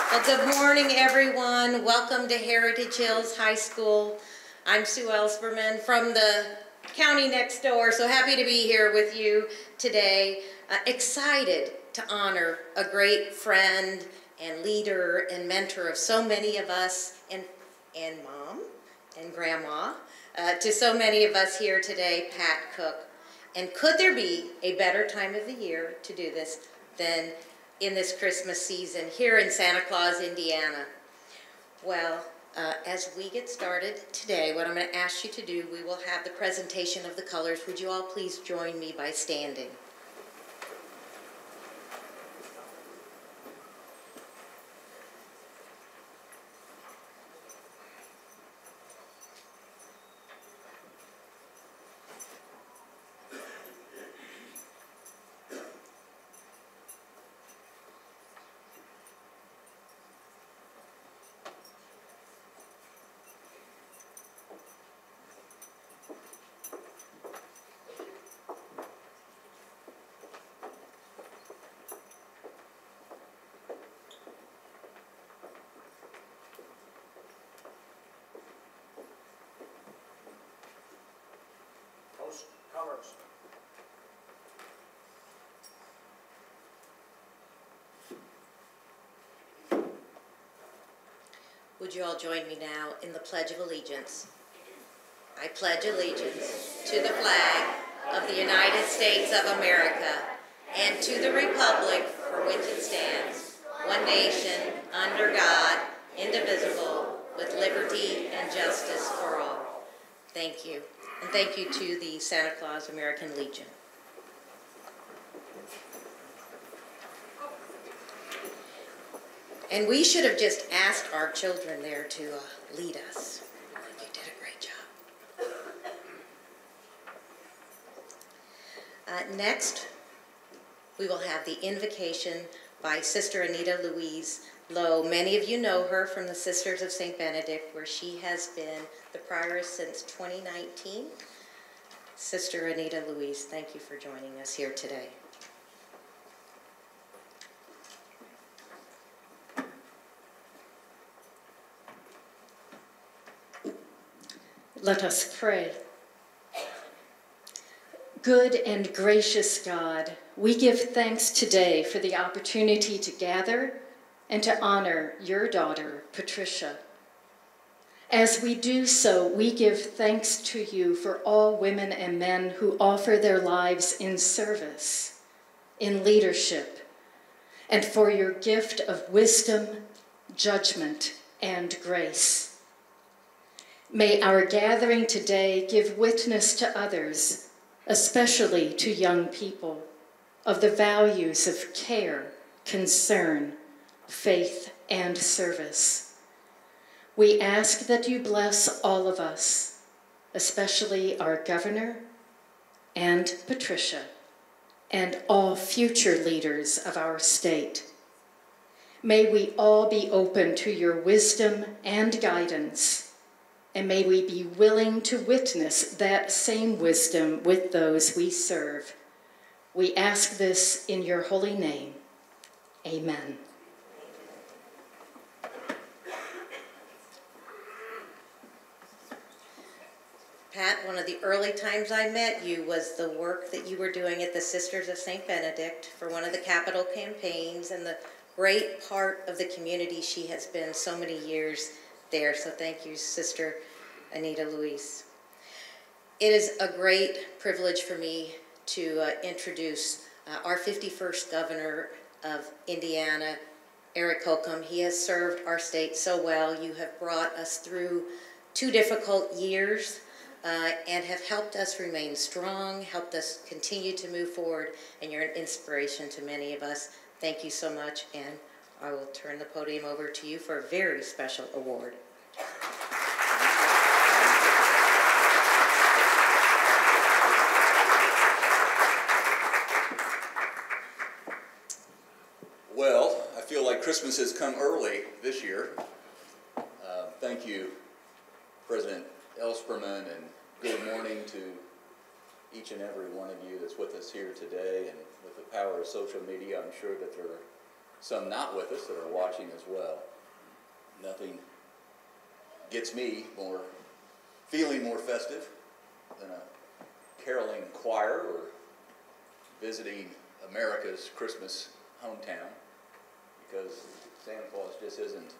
Well, good morning, everyone. Welcome to Heritage Hills High School. I'm Sue Ellsperman from the county next door, so happy to be here with you today. Excited to honor a great friend and leader and mentor of so many of us, and mom and grandma, to so many of us here today, Pat Koch. And could there be a better time of the year to do this than in this Christmas season here in Santa Claus, Indiana? Well, as we get started today, what I'm going to ask you to do, we will have the presentation of the colors. Would you all please join me by standing? Colors. Would you all join me now in the Pledge of Allegiance? I pledge allegiance to the flag of the United States of America and to the republic for which it stands, one nation, under God, indivisible, with liberty and justice for all. Thank you. And thank you to the Santa Claus American Legion. And we should have just asked our children there to lead us. You did a great job. Next, we will have the invocation by Sister Anita Louise Lowe. Many of you know her from the Sisters of St. Benedict, where she has been the prioress since 2019. Sister Anita Louise, thank you for joining us here today. Let us pray. Good and gracious God, we give thanks today for the opportunity to gather and to honor your daughter, Patricia. As we do so, we give thanks to you for all women and men who offer their lives in service, in leadership, and for your gift of wisdom, judgment, and grace. May our gathering today give witness to others, especially to young people, of the values of care, concern, faith, and service. We ask that you bless all of us, especially our governor and Patricia, and all future leaders of our state. May we all be open to your wisdom and guidance, and may we be willing to witness that same wisdom with those we serve. We ask this in your holy name. Amen. Pat, one of the early times I met you was the work that you were doing at the Sisters of St. Benedict for one of the capital campaigns, and the great part of the community she has been so many years there. So thank you, Sister Anita Louise. It is a great privilege for me to introduce our 51st governor of Indiana, Eric Holcomb. He has served our state so well. You have brought us through 2 difficult years and have helped us remain strong, helped us continue to move forward, and you're an inspiration to many of us. Thank you so much, and I will turn the podium over to you for a very special award. Well, I feel like Christmas has come early this year. Thank you, President Ellsperman, and good morning to each and every one of you that's with us here today. And with the power of social media, I'm sure that there are some not with us that are watching as well. Nothing gets me feeling more festive than a caroling choir or visiting America's Christmas hometown, because Santa Claus just isn't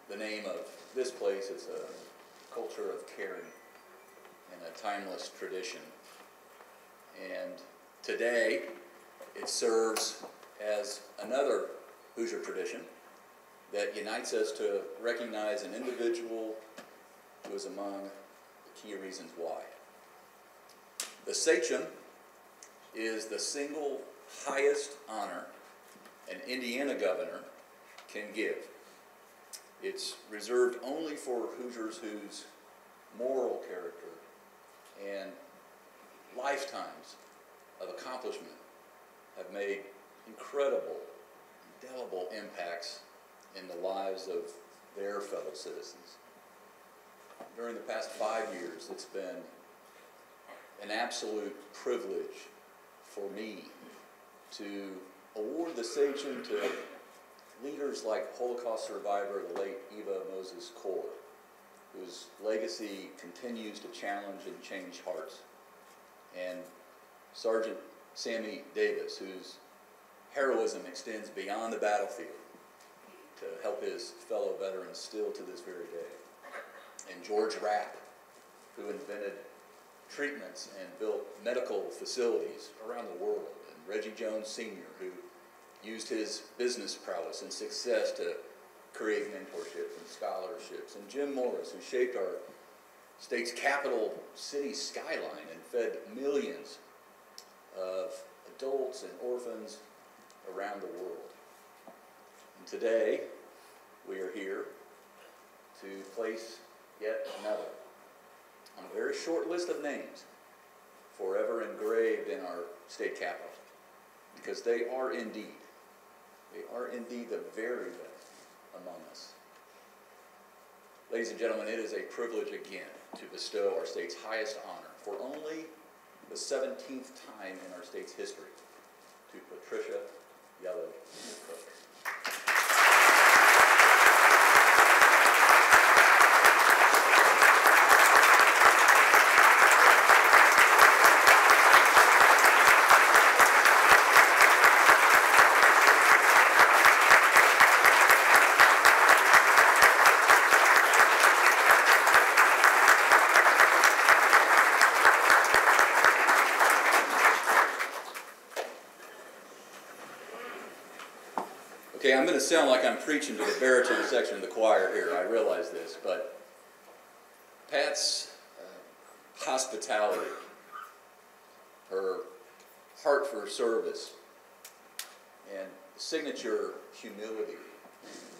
the name of this place. It's a culture of caring and a timeless tradition. And today it serves as another Hoosier tradition that unites us to recognize an individual who is among the key reasons why. The Sachem is the single highest honor an Indiana governor can give. It's reserved only for Hoosiers whose moral character and lifetimes of accomplishment have made incredible, indelible impacts in the lives of their fellow citizens. During the past 5 years, it's been an absolute privilege for me to award the Sachem to leaders like Holocaust survivor, the late Eva Moses Koch, whose legacy continues to challenge and change hearts, and Sergeant Sammy Davis, whose heroism extends beyond the battlefield to help his fellow veterans still to this very day, and George Rapp, who invented treatments and built medical facilities around the world, and Reggie Jones Sr., who used his business prowess and success to create mentorship and scholarships, and Jim Morris, who shaped our state's capital city skyline and fed millions of adults and orphans around the world. And today, we are here to place yet another on a very short list of names forever engraved in our state capitol, because they are indeed the very best among us. Ladies and gentlemen, it is a privilege again to bestow our state's highest honor for only the 17th time in our state's history to Patricia Yellow Koch. Okay, I'm going to sound like I'm preaching to the baritone section of the choir here. I realize this, but Pat's hospitality, her heart for service, and signature humility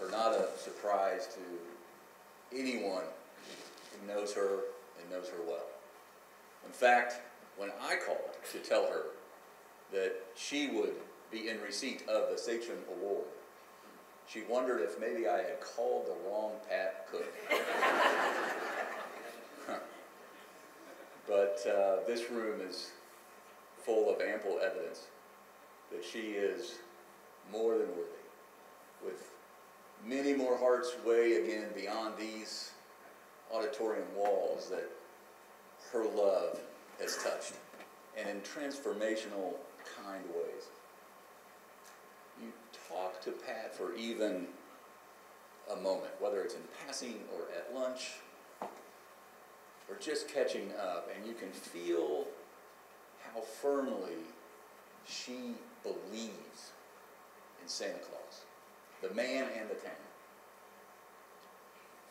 are not a surprise to anyone who knows her and knows her well. In fact, when I called to tell her that she would be in receipt of the Sachem Award, she wondered if maybe I had called the wrong Pat Cook. But this room is full of ample evidence that she is more than worthy, with many more hearts way again beyond these auditorium walls that her love has touched, and in transformational kind ways. You talk to Pat for even a moment, whether it's in passing or at lunch or just catching up, and you can feel how firmly she believes in Santa Claus, the man and the town.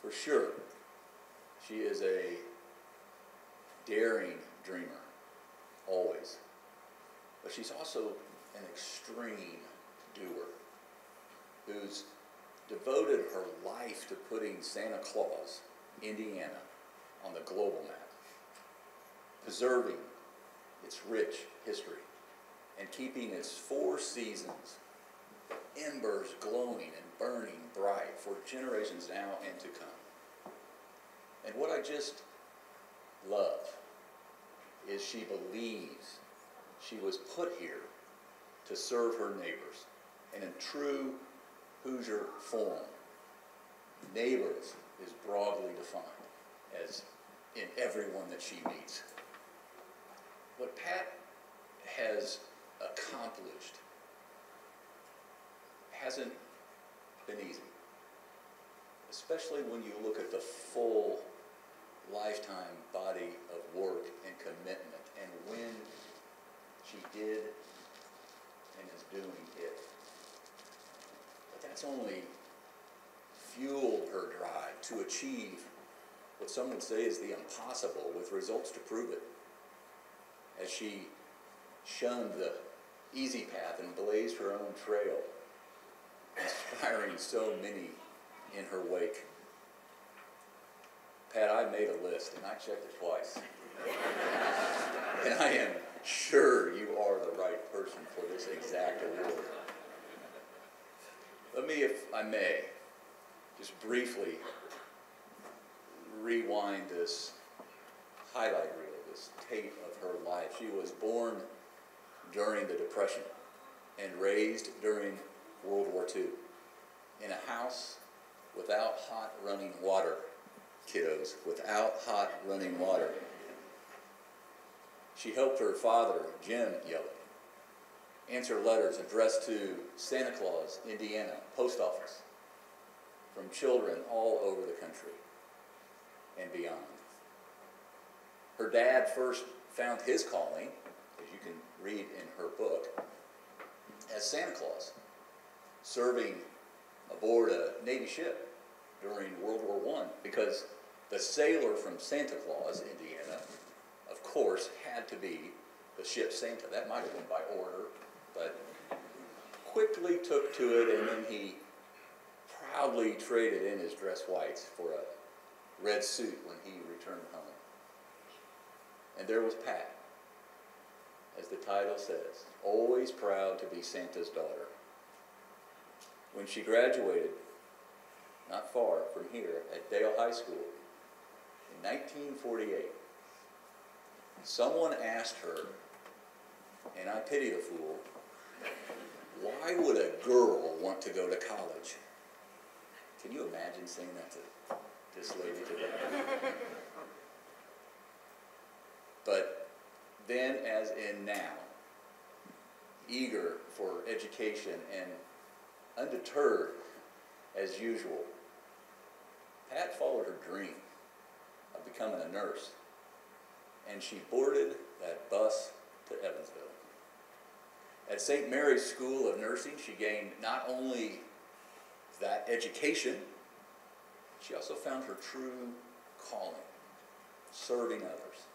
For sure, she is a daring dreamer, always. But she's also an extreme doer who's devoted her life to putting Santa Claus, Indiana, on the global map, preserving its rich history and keeping its 4 seasons, the embers glowing and burning bright for generations now and to come. And what I just love is she believes she was put here to serve her neighbors And in true Hoosier form, neighbors is broadly defined as in everyone that she meets. What Pat has accomplished hasn't been easy, especially when you look at the full lifetime body of work and commitment, and when she did and is doing it. But that's only fueled her drive to achieve what some would say is the impossible, with results to prove it, as she shunned the easy path and blazed her own trail, inspiring so many in her wake. Pat, I made a list, and I checked it twice. And I am sure you are the right person for this exact award. Let me, if I may, just briefly rewind this highlight reel, this tape of her life. She was born during the Depression and raised during World War II in a house without hot running water, kiddos, without hot running water. She helped her father, Jim Yellow, answer letters addressed to Santa Claus, Indiana, post office, from children all over the country and beyond. Her dad first found his calling, as you can read in her book, as Santa Claus, serving aboard a Navy ship during World War I, because the sailor from Santa Claus, Indiana, of course, had to be the ship Santa. That might have been by order, but quickly took to it, and then he proudly traded in his dress whites for a red suit when he returned home. And there was Pat, as the title says, always proud to be Santa's daughter. When she graduated, not far from here, at Dale High School, in 1948, someone asked her, and I pity the fool, why would a girl want to go to college? Can you imagine saying that to this lady today? But then, as in now, eager for education and undeterred as usual, Pat followed her dream of becoming a nurse, and she boarded that bus to Evansville. At St. Mary's School of Nursing, she gained not only that education, she also found her true calling, serving others.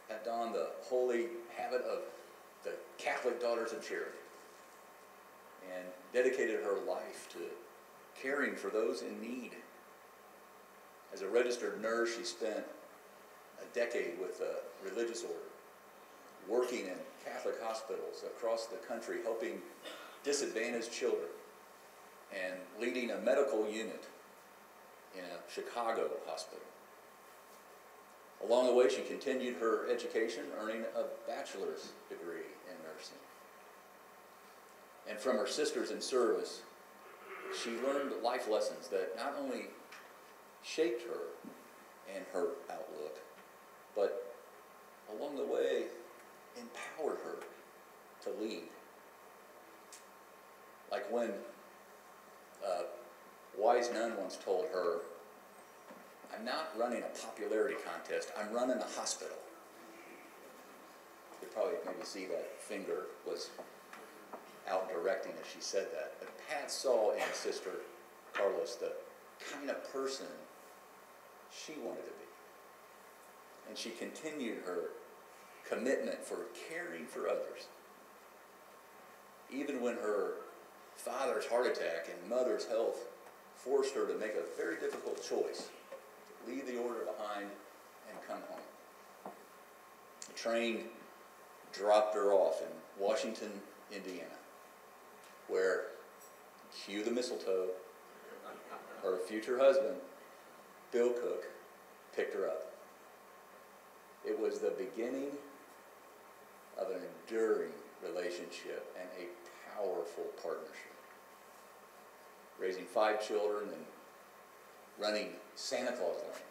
Pat donned the holy habit of the Catholic Daughters of Charity and dedicated her life to caring for those in need. As a registered nurse, she spent a decade with a religious order, working in Catholic hospitals across the country, helping disadvantaged children, and leading a medical unit in a Chicago hospital. Along the way, she continued her education, earning a bachelor's degree in nursing. And from her sisters in service, she learned life lessons that not only shaped her and her outlook, but along the way, empowered her to lead. Like when a wise nun once told her, I'm not running a popularity contest, I'm running a hospital. You probably maybe see that finger was out directing as she said that. But Pat saw in Sister Carlos the kind of person she wanted to be. And she continued her commitment for caring for others. Even when her father's heart attack and mother's health forced her to make a very difficult choice, to leave the order behind and come home. The train dropped her off in Washington, Indiana, where, cue the mistletoe, her future husband, Bill Koch, picked her up. It was the beginning of an enduring relationship and a powerful partnership. Raising 5 children and running Santa Claus Land.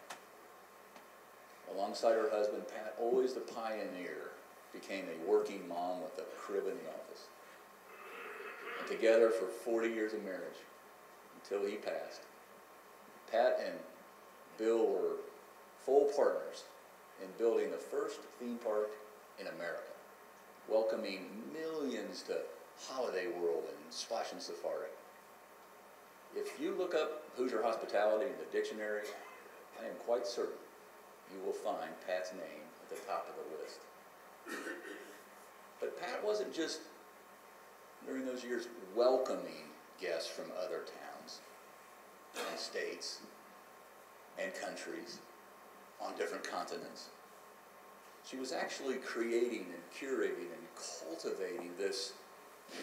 Alongside her husband, Pat, always the pioneer, became a working mom with a crib in the office. And together for 40 years of marriage, until he passed, Pat and Bill were full partners in building the first theme park in America, welcoming millions to Holiday World and Splash and Safari. If you look up Hoosier hospitality in the dictionary, I am quite certain you will find Pat's name at the top of the list. But Pat wasn't just, during those years, welcoming guests from other towns and states and countries on different continents. She was actually creating and curating and cultivating this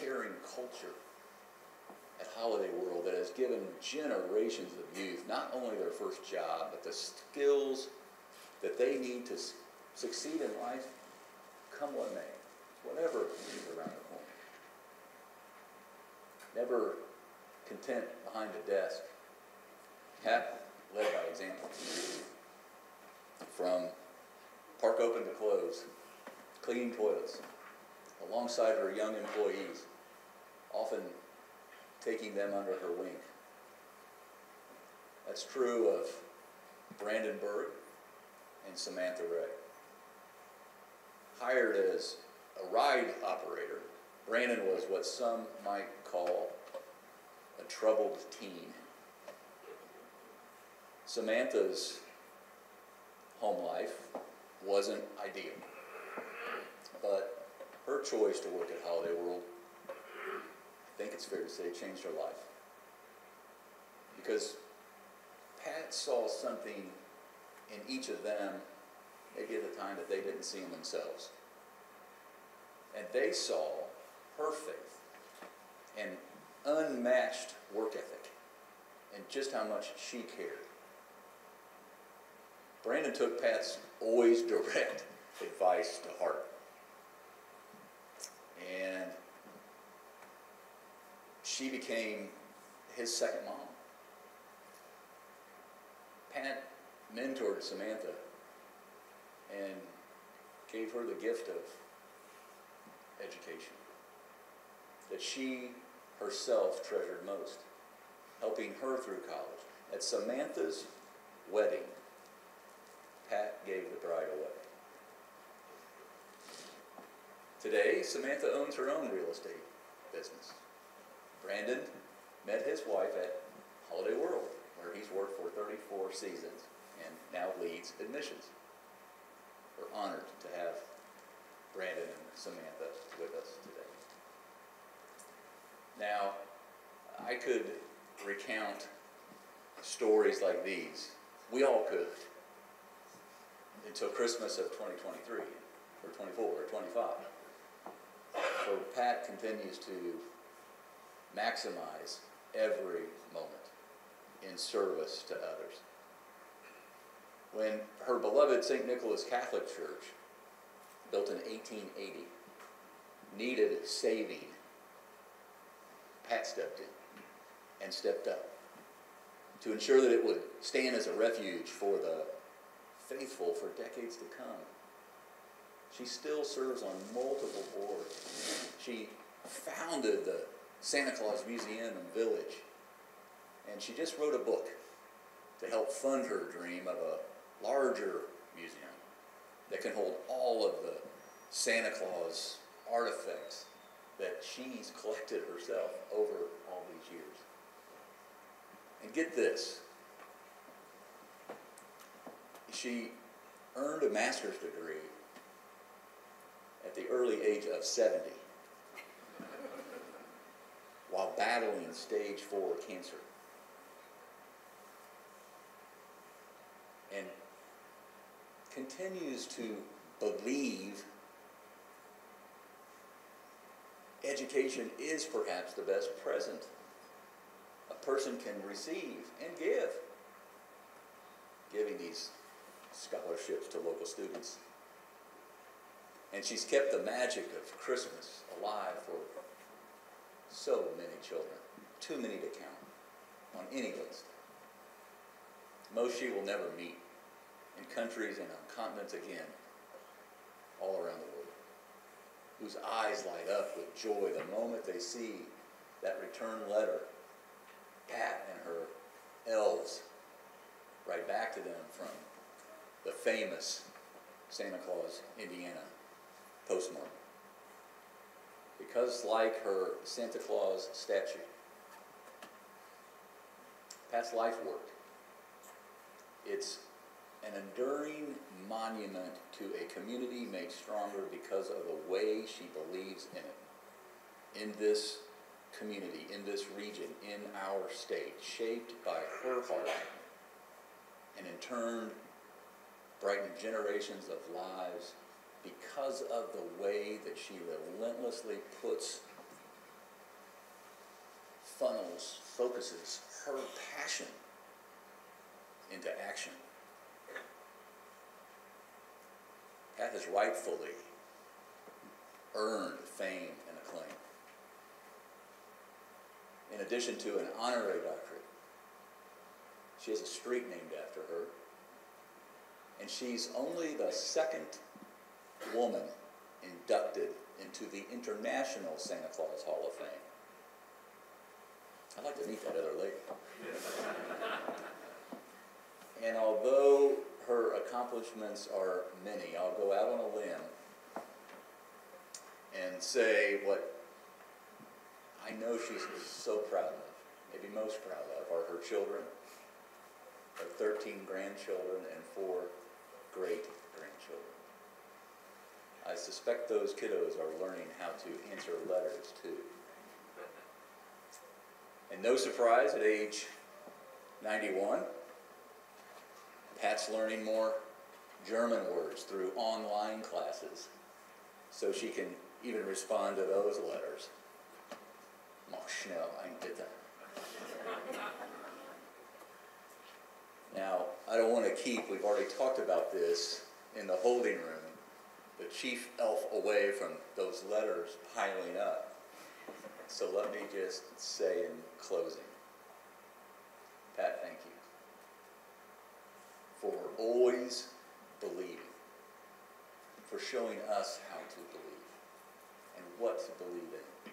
caring culture at Holiday World that has given generations of youth not only their first job, but the skills that they need to succeed in life, come what may, whatever is around the corner. Never content behind a desk, Pat led by example. From park open to close, cleaning toilets, alongside her young employees, often taking them under her wing. That's true of Brandon Berg and Samantha Ray. Hired as a ride operator, Brandon was what some might call a troubled teen. Samantha's home life wasn't ideal, but her choice to work at Holiday World, I think it's fair to say, changed her life. Because Pat saw something in each of them, maybe at a time that they didn't see in themselves. And they saw her faith and unmatched work ethic and just how much she cared. Brandon took Pat's always direct advice to heart. And she became his second mom. Pat mentored Samantha and gave her the gift of education that she herself treasured most, helping her through college. At Samantha's wedding, Pat gave the bride away. Today, Samantha owns her own real estate business. Brandon met his wife at Holiday World, where he's worked for 34 seasons and now leads admissions. We're honored to have Brandon and Samantha with us today. Now, I could recount stories like these. We all could. Until Christmas of 2023, or 24, or 25. So Pat continues to maximize every moment in service to others. When her beloved St. Nicholas Catholic Church, built in 1880, needed saving, Pat stepped in and stepped up to ensure that it would stand as a refuge for the faithful for decades to come. She still serves on multiple boards. She founded the Santa Claus Museum and Village, and she just wrote a book to help fund her dream of a larger museum that can hold all of the Santa Claus artifacts that she's collected herself over all these years. And get this, she earned a master's degree at the early age of 70 while battling stage 4 cancer. And continues to believe education is perhaps the best present a person can receive and give. Giving these scholarships to local students. And she's kept the magic of Christmas alive for So many children, too many to count on any list. Most she will never meet in countries and on continents again, all around the world, whose eyes light up with joy the moment they see that return letter Pat and her elves write back to them from the famous Santa Claus, Indiana postmark. Because like her Santa Claus statue, Pat's life work, it's an enduring monument to a community made stronger because of the way she believes in it. In this community, in this region, in our state, shaped by her heart, and in turn brightened generations of lives because of the way that she relentlessly focuses her passion into action. Pat has rightfully earned fame and acclaim. In addition to an honorary doctorate, she has a street named after her, and she's only the second woman inducted into the International Santa Claus Hall of Fame. I'd like to meet that other lady. And although her accomplishments are many, I'll go out on a limb and say what I know she's so proud of, maybe most proud of, are her children, her 13 grandchildren, and 4 great-grandchildren. I suspect those kiddos are learning how to answer letters, too. And no surprise, at age 91, Pat's learning more German words through online classes so she can even respond to those letters. Mach schnell, ein bitte. Now, I don't want to keep, we've already talked about this in the holding room, the chief elf away from those letters piling up. So let me just say in closing, Pat, thank you for always believing, for showing us how to believe and what to believe in.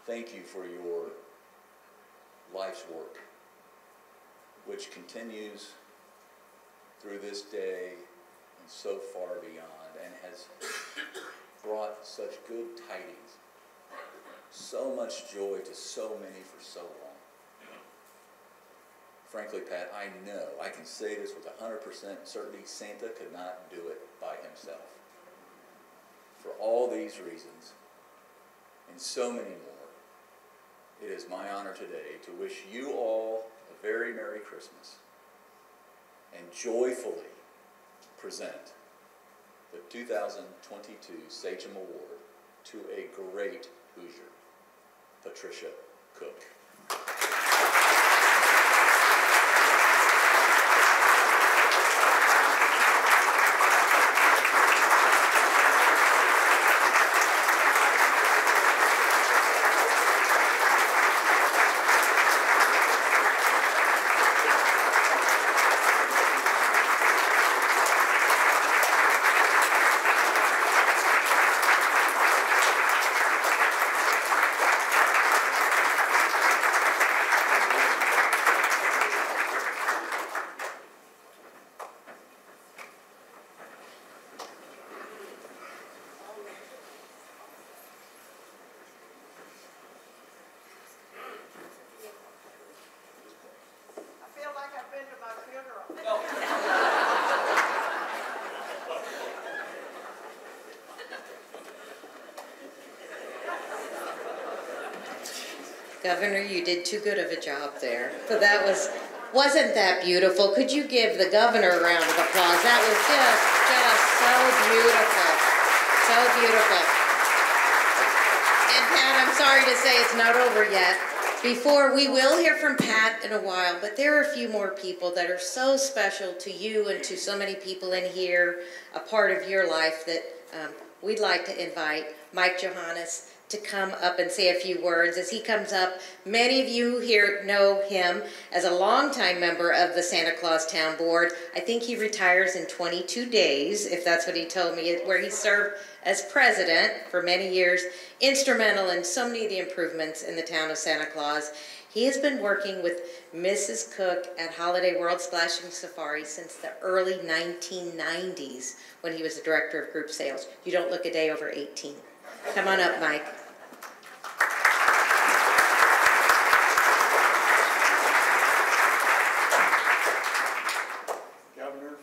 Thank you for your life's work, which continues through this day and so far beyond, and has brought such good tidings, so much joy to so many for so long. Frankly, Pat, I know, I can say this with 100% certainty, Santa could not do it by himself. For all these reasons, and so many more, it is my honor today to wish you all a very Merry Christmas and joyfully present the 2022 Sachem Award to a great Hoosier, Patricia Koch. Governor, you did too good of a job there. So that wasn't that beautiful? Could you give the governor a round of applause? That was just so beautiful. So beautiful. And Pat, I'm sorry to say it's not over yet. We will hear from Pat in a while, but there are a few more people that are so special to you and to so many people in here, a part of your life that we'd like to invite. Mike Johannes, to come up and say a few words. As he comes up, many of you here know him as a longtime member of the Santa Claus Town Board. I think he retires in 22 days, if that's what he told me, where he served as president for many years, instrumental in so many of the improvements in the town of Santa Claus. He has been working with Mrs. Koch at Holiday World Splashing Safari since the early 1990s when he was the director of group sales. You don't look a day over 18. Come on up, Mike. Governor,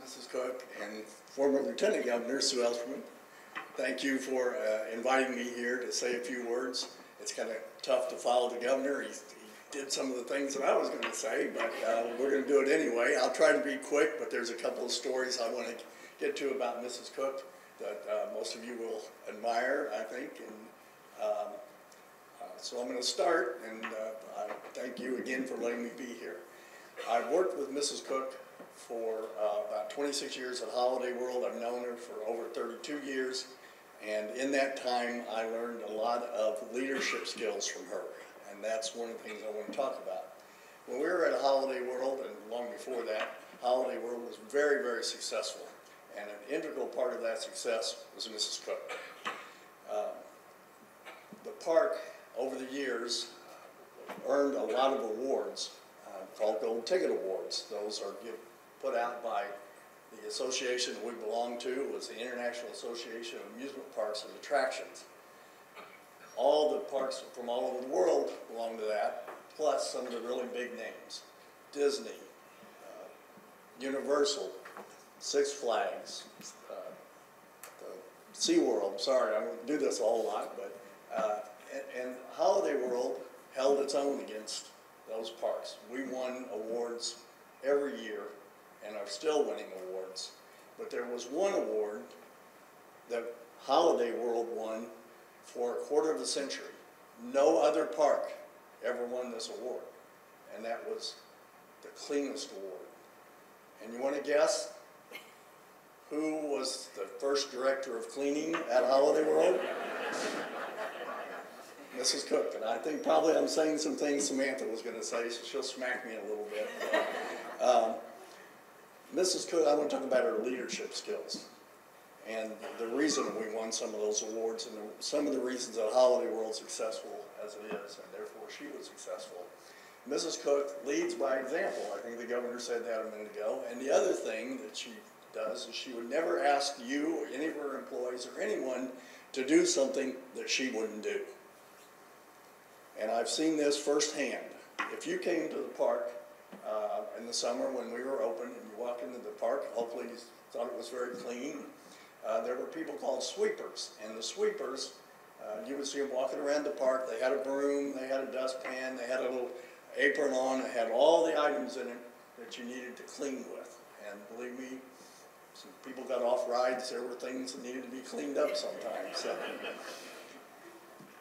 Mrs. Koch, and former Lieutenant Governor Sue Elsterman, thank you for inviting me here to say a few words. It's kind of tough to follow the governor. He did some of the things that I was going to say, but we're going to do it anyway. I'll try to be quick, but there's a couple of stories I want to get to about Mrs. Koch that most of you will admire, I think. And so I'm going to start, and I thank you again for letting me be here. I've worked with Mrs. Koch for about 26 years at Holiday World. I've known her for over 32 years. And in that time, I learned a lot of leadership skills from her, and that's one of the things I want to talk about. When we were at Holiday World, and long before that, Holiday World was very, very successful, and an integral part of that success was Mrs. Koch. The park, over the years, earned a lot of awards called Gold Ticket Awards. Those are put out by the association that we belong to. Was the International Association of Amusement Parks and Attractions. All the parks from all over the world belong to that, plus some of the really big names. Disney, Universal, Six Flags, SeaWorld. Sorry, I don't do this a whole lot, but and Holiday World held its own against those parks. We won awards every year and are still winning awards. But there was one award that Holiday World won for a quarter of a century. No other park ever won this award, and that was the cleanest award. And you want to guess who was the first director of cleaning at Holiday World? Mrs. Koch. And I think probably I'm saying some things Samantha was going to say, so she'll smack me a little bit. Mrs. Koch, I want to talk about her leadership skills and the reason we won some of those awards and some of the reasons that Holiday World's successful as it is, and therefore she was successful. Mrs. Koch leads by example. I think the governor said that a minute ago. And the other thing that she does is she would never ask you or any of her employees or anyone to do something that she wouldn't do. And I've seen this firsthand. If you came to the park in the summer when we were open and you walked into the park, hopefully you thought it was very clean, there were people called sweepers. And the sweepers, you would see them walking around the park. They had a broom, they had a dustpan, they had a little apron on, it had all the items in it that you needed to clean with. And believe me, some people got off rides, there were things that needed to be cleaned up sometimes. So,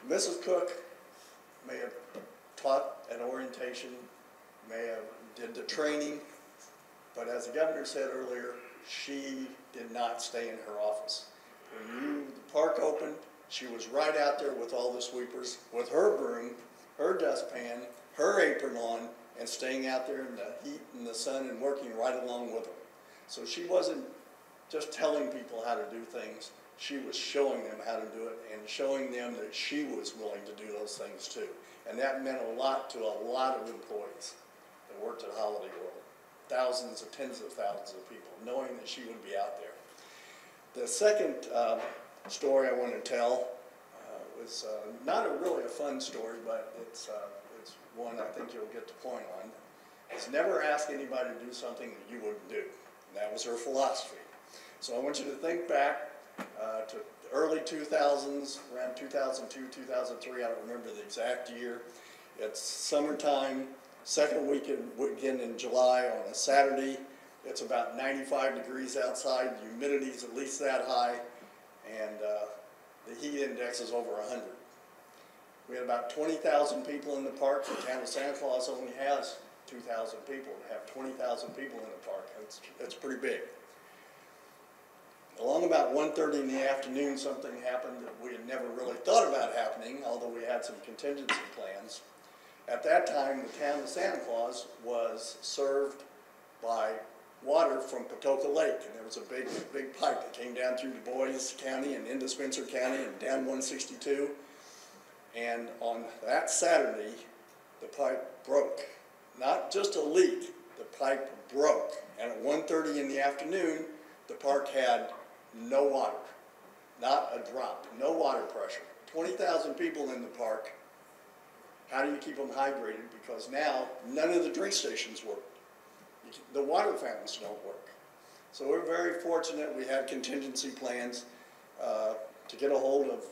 Mrs. Koch may have taught at orientation, may have did the training, but as the governor said earlier, she did not stay in her office. When the park opened, she was right out there with all the sweepers, with her broom, her dustpan, her apron on, and staying out there in the heat and the sun and working right along with them. So she wasn't just telling people how to do things, she was showing them how to do it and showing them that she was willing to do those things too. And that meant a lot to a lot of employees that worked at Holiday World. Thousands or tens of thousands of people, knowing that she would be out there. The second story I want to tell was not really a fun story, but it's one I think you'll get the point on. Is never ask anybody to do something that you wouldn't do. And that was her philosophy. So I want you to think back to the early 2000s, around 2002, 2003, I don't remember the exact year. It's summertime, second weekend in July on a Saturday. It's about 95 degrees outside, the humidity's at least that high, and the heat index is over 100. We had about 20,000 people in the park. The town of Santa Claus only has 2,000 people. To have 20,000 people in the park, it's pretty big. along about 1:30 in the afternoon, something happened that we had never really thought about happening, although we had some contingency plans. At that time, the town of Santa Claus was served by water from Patoka Lake, and there was a big pipe that came down through Du Bois County and into Spencer County and down 162. And on that Saturday, the pipe broke. Not just a leak, the pipe broke. And at 1:30 in the afternoon, the park had no water, not a drop, no water pressure. 20,000 people in the park. How do you keep them hydrated? Because now none of the drink stations work. The water fountains don't work. So we're very fortunate we had contingency plans to get a hold of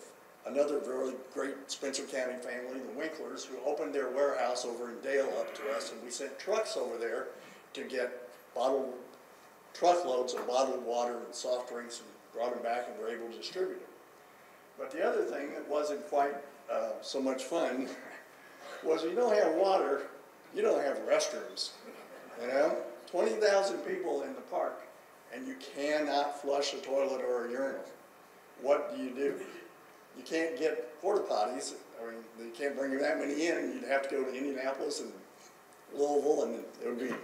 another really great Spencer County family, the Winklers, who opened their warehouse over in Dale up to us, and we sent trucks over there to get truckloads of bottled water and soft drinks and brought them back and were able to distribute them. But the other thing that wasn't quite so much fun was you don't have water, you don't have restrooms. You know, 20,000 people in the park, and you cannot flush a toilet or a urinal. What do? You can't get porta potties. I mean, you can't bring that many in. You'd have to go to Indianapolis and Louisville, and it would be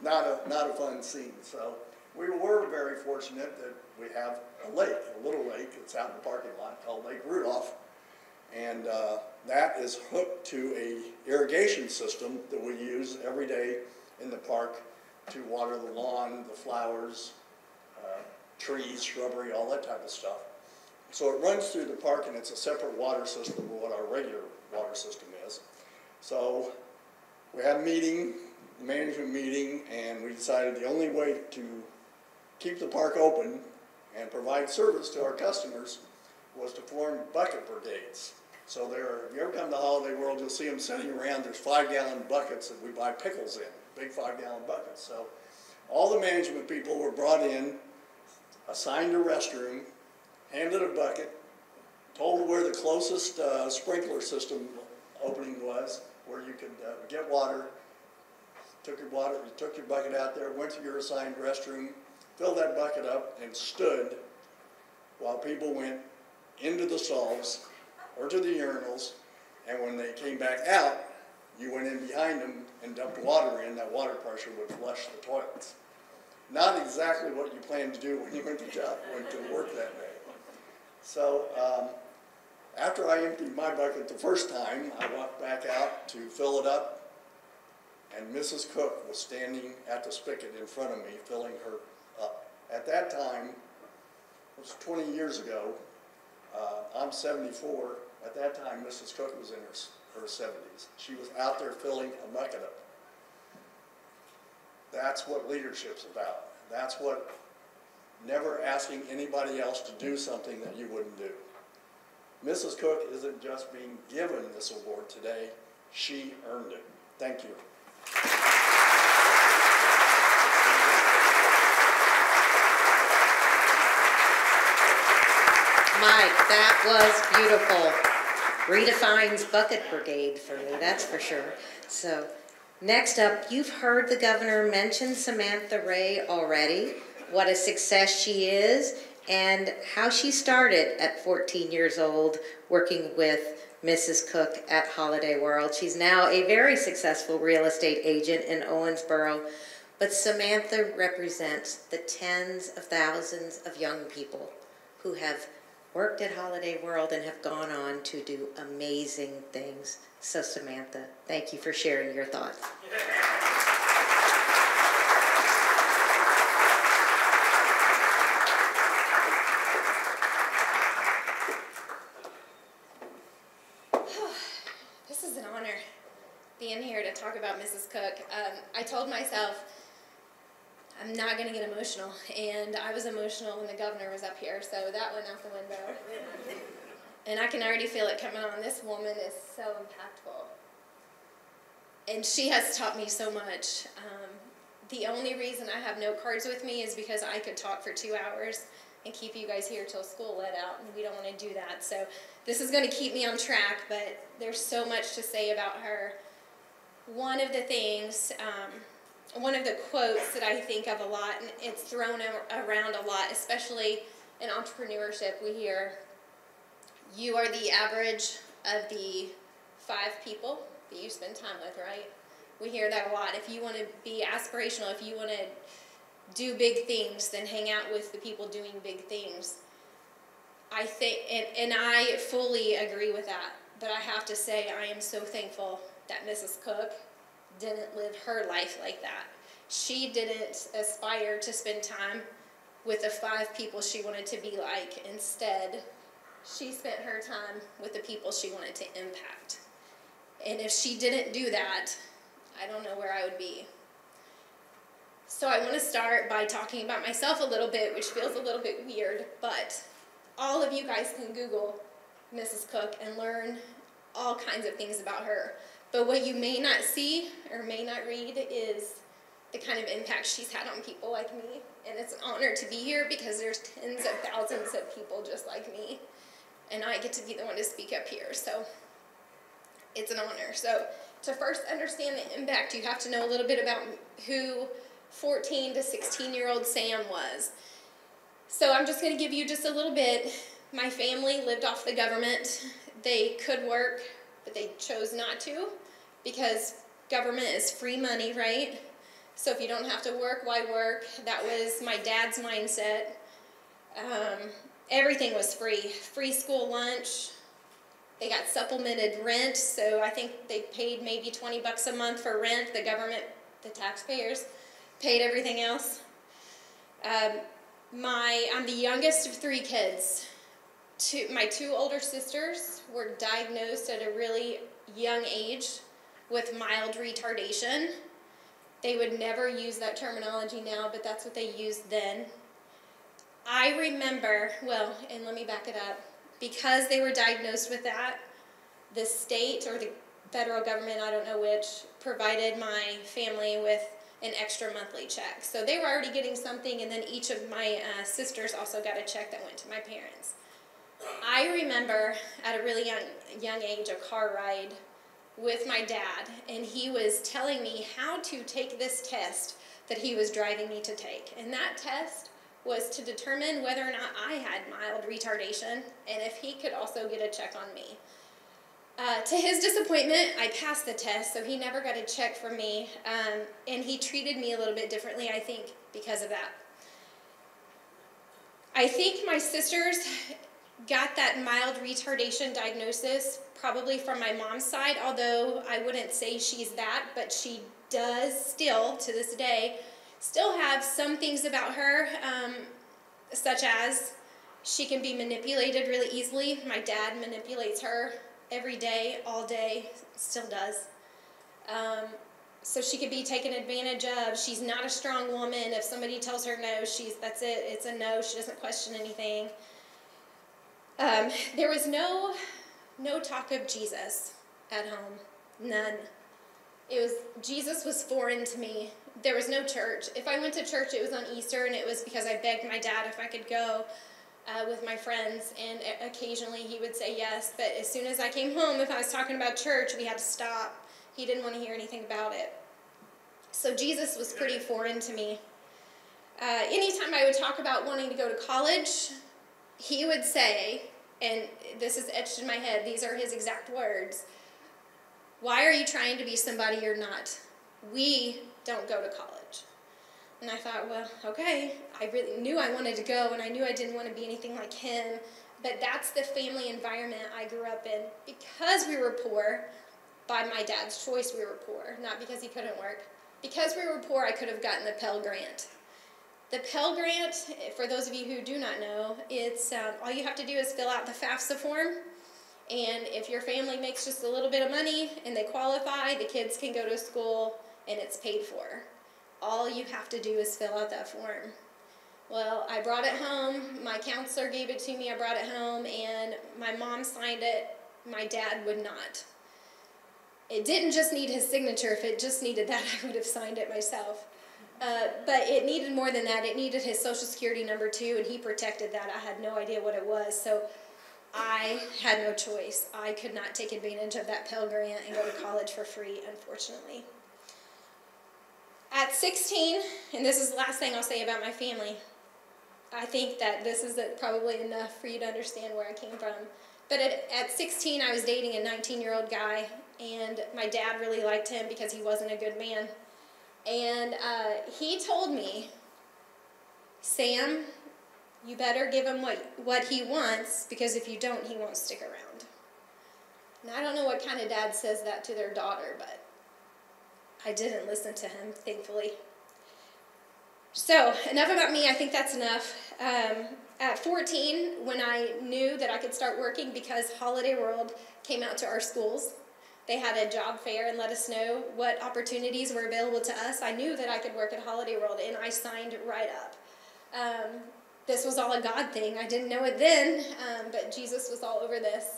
not a fun scene. So we were very fortunate that we have a lake, a little lake that's out in the parking lot called Lake Rudolph, and that is hooked to a irrigation system that we use every day in the park to water the lawn, the flowers, trees, shrubbery, all that type of stuff. So it runs through the park, and it's a separate water system from what our regular water system is. So we had a meeting, a management meeting, and we decided the only way to keep the park open and provide service to our customers was to form bucket brigades. So if you ever come to Holiday World, you'll see them sitting around. There's 5-gallon buckets that we buy pickles in, big 5-gallon buckets. So all the management people were brought in, assigned a restroom, handed a bucket, told where the closest sprinkler system opening was, where you could get water. You took your bucket out there, went to your assigned restroom, filled that bucket up, and stood while people went into the stalls or to the urinals, and when they came back out, you went in behind them and dumped water in. That water pressure would flush the toilets. Not exactly what you planned to do when you went to work that day. So after I emptied my bucket the first time, I walked back out to fill it up, and Mrs. Koch was standing at the spigot in front of me, filling her up. At that time, it was 20 years ago, I'm 74. At that time, Mrs. Koch was in her 70s. She was out there filling a bucket up. That's what leadership's about. That's what never asking anybody else to do something that you wouldn't do. Mrs. Koch isn't just being given this award today, she earned it. Thank you. Mike, that was beautiful. Redefines Bucket Brigade for me, that's for sure. So, next up, you've heard the governor mention Samantha Ray already, what a success she is, and how she started at 14 years old working with Mrs. Koch at Holiday World. She's now a very successful real estate agent in Owensboro, but Samantha represents the tens of thousands of young people who have worked at Holiday World and have gone on to do amazing things. So Samantha, thank you for sharing your thoughts. This is an honor, being here to talk about Mrs. Koch. I told myself I'm not going to get emotional, and I was emotional when the governor was up here, so that went out the window. And I can already feel it coming on. This woman is so impactful, and she has taught me so much. The only reason I have note cards with me is because I could talk for 2 hours and keep you guys here till school let out, and we don't want to do that. So this is going to keep me on track, but there's so much to say about her. One of the things one of the quotes that I think of a lot, and it's thrown around a lot, especially in entrepreneurship. We hear, you are the average of the 5 people that you spend time with, right? We hear that a lot. If you want to be aspirational, if you want to do big things, then hang out with the people doing big things. I think, and I fully agree with that, but I have to say I am so thankful that Mrs. Koch didn't live her life like that. She didn't aspire to spend time with the 5 people she wanted to be like. Instead, she spent her time with the people she wanted to impact. And if she didn't do that, I don't know where I would be. So I want to start by talking about myself a little bit, which feels a little bit weird, but all of you guys can Google Mrs. Koch and learn all kinds of things about her. But what you may not see or may not read is the kind of impact she's had on people like me. And it's an honor to be here because there's tens of thousands of people just like me. And I get to be the one to speak up here. So it's an honor. So to first understand the impact, you have to know a little bit about who 14 to 16-year-old Sam was. So I'm just going to give you just a little bit. My family lived off the government. They could work, but they chose not to because government is free money, right? So if you don't have to work, why work? That was my dad's mindset. Everything was free. Free school lunch. They got supplemented rent, so I think they paid maybe $20 a month for rent. The government, the taxpayers, paid everything else. I'm the youngest of 3 kids. My 2 older sisters were diagnosed at a really young age with mild retardation. They would never use that terminology now, but that's what they used then. I remember, well, and let me back it up. Because they were diagnosed with that, the state or the federal government, I don't know which, provided my family with an extra monthly check. So they were already getting something, and then each of my sisters also got a check that went to my parents. I remember at a really young age a car ride with my dad, and he was telling me how to take this test that he was driving me to take. And that test was to determine whether or not I had mild retardation and if he could also get a check on me. To his disappointment, I passed the test, so he never got a check from me, and he treated me a little bit differently, I think, because of that. I think my sisters got that mild retardation diagnosis probably from my mom's side, although I wouldn't say she's that, but she does still, to this day, still have some things about her, such as she can be manipulated really easily. My dad manipulates her every day, all day, still does. So she could be taken advantage of. She's not a strong woman. If somebody tells her no, that's it. It's a no. She doesn't question anything. There was no talk of Jesus at home. None. Jesus was foreign to me. There was no church. If I went to church, it was on Easter, and it was because I begged my dad if I could go with my friends, and occasionally he would say yes. But as soon as I came home, if I was talking about church, we had to stop. He didn't want to hear anything about it. So Jesus was pretty foreign to me. Anytime I would talk about wanting to go to college, he would say, and this is etched in my head, these are his exact words, "Why are you trying to be somebody you're not? We don't go to college." And I thought, well, okay, I really knew I wanted to go, and I knew I didn't want to be anything like him, but that's the family environment I grew up in. Because we were poor, by my dad's choice we were poor, not because he couldn't work. Because we were poor, I could have gotten the Pell Grant. The Pell Grant, for those of you who do not know, it's all you have to do is fill out the FAFSA form, and if your family makes just a little bit of money and they qualify, the kids can go to school and it's paid for. All you have to do is fill out that form. Well, I brought it home, my counselor gave it to me, I brought it home, and my mom signed it, my dad would not. It didn't just need his signature. If it just needed that, I would have signed it myself. But it needed more than that. It needed his Social Security number too, and he protected that. I had no idea what it was, so I had no choice. I could not take advantage of that Pell Grant and go to college for free, unfortunately. At 16, and this is the last thing I'll say about my family, I think that this is probably enough for you to understand where I came from. But at 16, I was dating a 19-year-old guy, and my dad really liked him because he wasn't a good man. And he told me, Sam, you better give him what he wants, because if you don't, he won't stick around. And I don't know what kind of dad says that to their daughter, but I didn't listen to him, thankfully. So, enough about me. I think that's enough. At 14, when I knew that I could start working, because Holiday World came out to our schools, they had a job fair and let us know what opportunities were available to us. I knew that I could work at Holiday World, and I signed right up. This was all a God thing. I didn't know it then, but Jesus was all over this.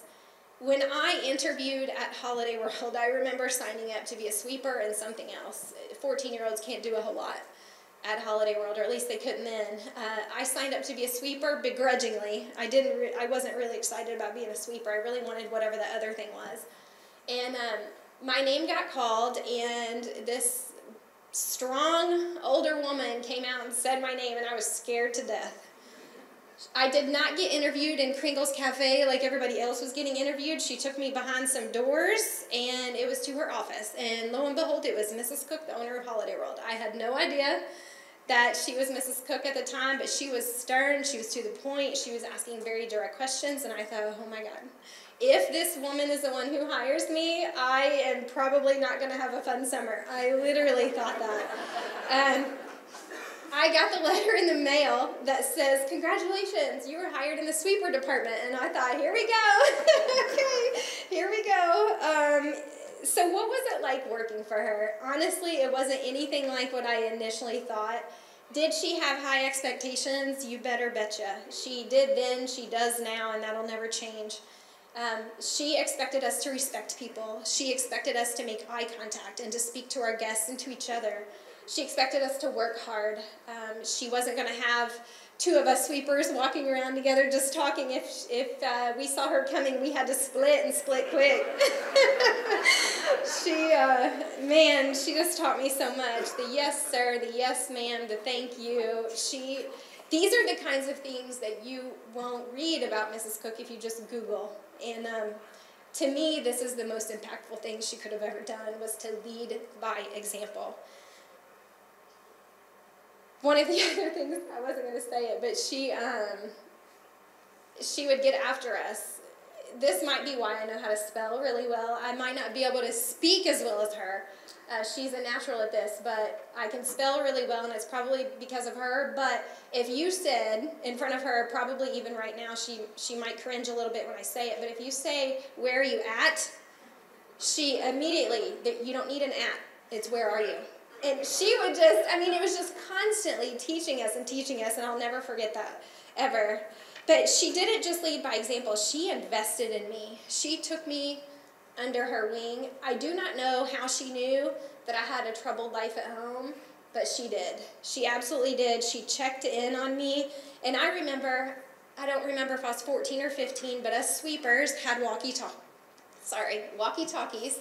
When I interviewed at Holiday World, I remember signing up to be a sweeper and something else. 14-year-olds can't do a whole lot at Holiday World, or at least they couldn't then. I signed up to be a sweeper begrudgingly. I wasn't really excited about being a sweeper. I really wanted whatever the other thing was. And my name got called, and this strong older woman came out and said my name, and I was scared to death. I did not get interviewed in Kringle's Cafe like everybody else was getting interviewed. She took me behind some doors, and it was to her office. And lo and behold, it was Mrs. Cook, the owner of Holiday World. I had no idea that she was Mrs. Cook at the time, but she was stern, she was to the point, she was asking very direct questions, and I thought, oh my God, if this woman is the one who hires me, I am probably not going to have a fun summer. I literally thought that. I got the letter in the mail that says, congratulations, you were hired in the sweeper department. And I thought, here we go. Okay, here we go. So what was it like working for her? Honestly, it wasn't anything like what I initially thought. Did she have high expectations? You better betcha. She did then, she does now, and that'll never change. She expected us to respect people. She expected us to make eye contact and to speak to our guests and to each other. She expected us to work hard. She wasn't going to have two of us sweepers walking around together just talking. If we saw her coming, we had to split and split quick. She just taught me so much. The yes, sir, the yes, ma'am, the thank you. These are the kinds of things that you won't read about Mrs. Cook if you just Google. And to me, this is the most impactful thing she could have ever done, was to lead by example. One of the other things, I wasn't going to say it, but she would get after us. This might be why I know how to spell really well. I might not be able to speak as well as her. She's a natural at this, but I can spell really well, and it's probably because of her. But if you said in front of her, probably even right now, she might cringe a little bit when I say it, but if you say, where are you at? She immediately, you don't need an at, it's where are you? And she would just, it was just constantly teaching us, and I'll never forget that, ever. But she didn't just lead by example. She invested in me. She took me under her wing. I do not know how she knew that I had a troubled life at home, but she did. She absolutely did. She checked in on me. And I don't remember if I was 14 or 15, but us sweepers had walkie-talkies.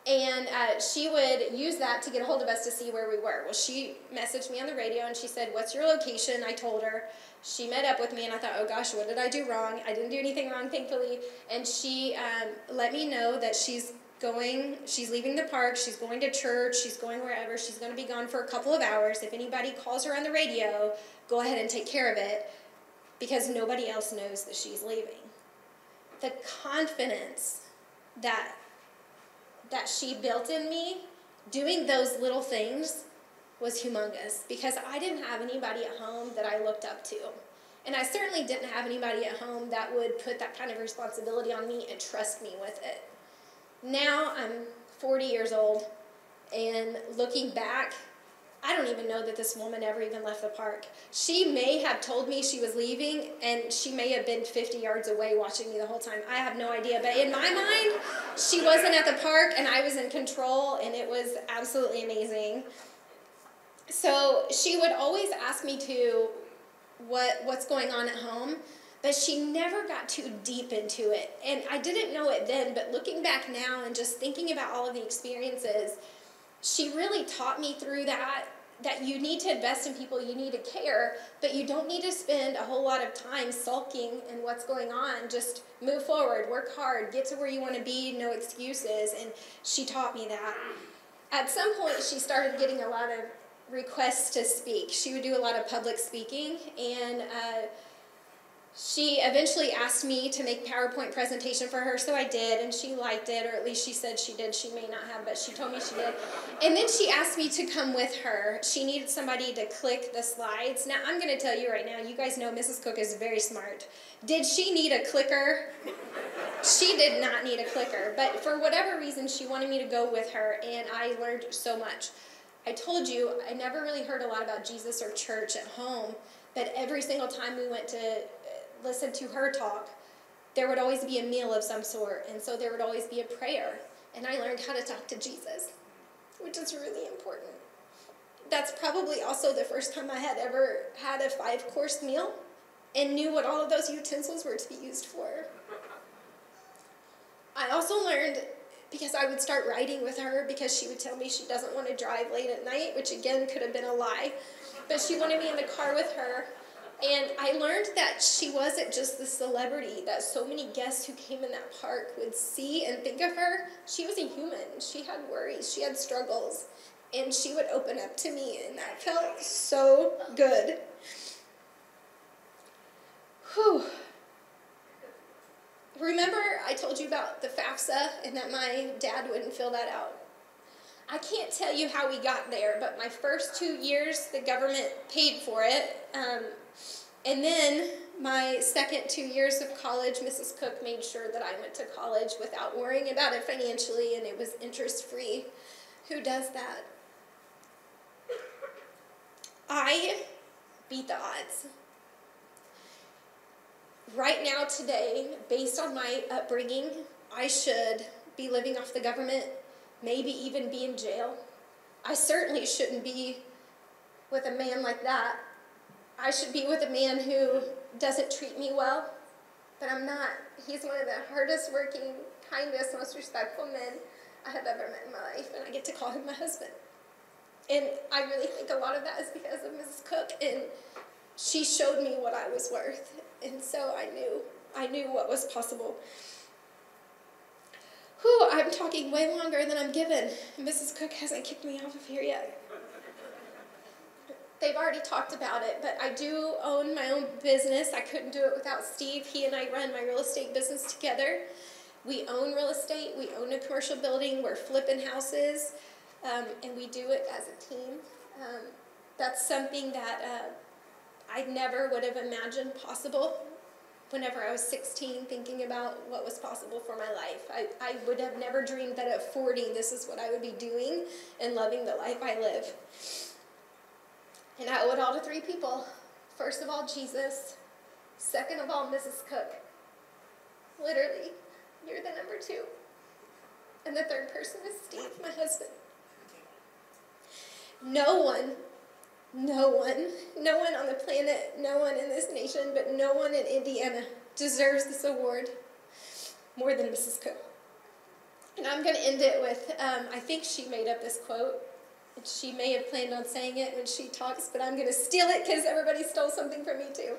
And she would use that to get a hold of us to see where we were. Well, she messaged me on the radio, and she said, what's your location? I told her. She met up with me, and I thought, oh gosh, what did I do wrong? I didn't do anything wrong, thankfully. And she let me know that she's leaving the park, she's going to church, she's going wherever, she's going to be gone for a couple of hours. If anybody calls her on the radio, go ahead and take care of it, because nobody else knows that she's leaving. The confidence that she built in me, doing those little things, was humongous, because I didn't have anybody at home that I looked up to. And I certainly didn't have anybody at home that would put that kind of responsibility on me and trust me with it. Now I'm 40 years old, and looking back, I don't even know that this woman ever even left the park. She may have told me she was leaving, and she may have been 50 yards away watching me the whole time. I have no idea. But in my mind, she wasn't at the park, and I was in control, and it was absolutely amazing. So she would always ask me what's going on at home, but she never got too deep into it. And I didn't know it then, but looking back now and just thinking about all of the experiences, she really taught me through that you need to invest in people, you need to care, but you don't need to spend a whole lot of time sulking in what's going on. Just move forward, work hard, get to where you want to be, no excuses, and she taught me that. At some point, she started getting a lot of requests to speak. She would do a lot of public speaking, and she eventually asked me to make PowerPoint presentation for her, so I did, and she liked it, or at least she said she did. She may not have, but she told me she did. And then she asked me to come with her. She needed somebody to click the slides. Now, I'm going to tell you right now, you guys know Mrs. Koch is very smart. Did she need a clicker? She did not need a clicker, but for whatever reason, she wanted me to go with her, and I learned so much. I told you, I never really heard a lot about Jesus or church at home, but every single time we went to listen to her talk, there would always be a meal of some sort, and so there would always be a prayer, and I learned how to talk to Jesus, which is really important. That's probably also the first time I had ever had a 5-course meal and knew what all of those utensils were to be used for. I also learned, because I would start riding with her, because she would tell me she doesn't want to drive late at night, which again could have been a lie, but she wanted me in the car with her. And I learned that she wasn't just the celebrity that so many guests who came in that park would see and think of her. She was a human. She had worries. She had struggles. And she would open up to me, and that felt so good. Whew. Remember I told you about the FAFSA and that my dad wouldn't fill that out? I can't tell you how we got there, but my first 2 years, the government paid for it. And then my second 2 years of college, Mrs. Koch made sure that I went to college without worrying about it financially, and it was interest-free. Who does that? I beat the odds. Right now, today, based on my upbringing, I should be living off the government, maybe even be in jail. I certainly shouldn't be with a man like that. I should be with a man who doesn't treat me well, but I'm not. He's one of the hardest working, kindest, most respectful men I have ever met in my life, and I get to call him my husband. And I really think a lot of that is because of Mrs. Koch, and she showed me what I was worth, and so I knew what was possible. Whew, I'm talking way longer than I'm given. Mrs. Koch hasn't kicked me off of here yet. They've already talked about it, but I do own my own business. I couldn't do it without Steve. He and I run my real estate business together. We own real estate. We own a commercial building. We're flipping houses, and we do it as a team. That's something that I never would have imagined possible whenever I was 16, thinking about what was possible for my life. I would have never dreamed that at 40, this is what I would be doing and loving the life I live. And I owe it all to 3 people. First of all, Jesus. Second of all, Mrs. Koch. Literally, you're the number 2. And the third person is Steve, my husband. No one on the planet, no one in this nation, but no one in Indiana deserves this award more than Mrs. Koch. And I'm going to end it with, I think she made up this quote. She may have planned on saying it when she talks, but I'm going to steal it because everybody stole something from me too.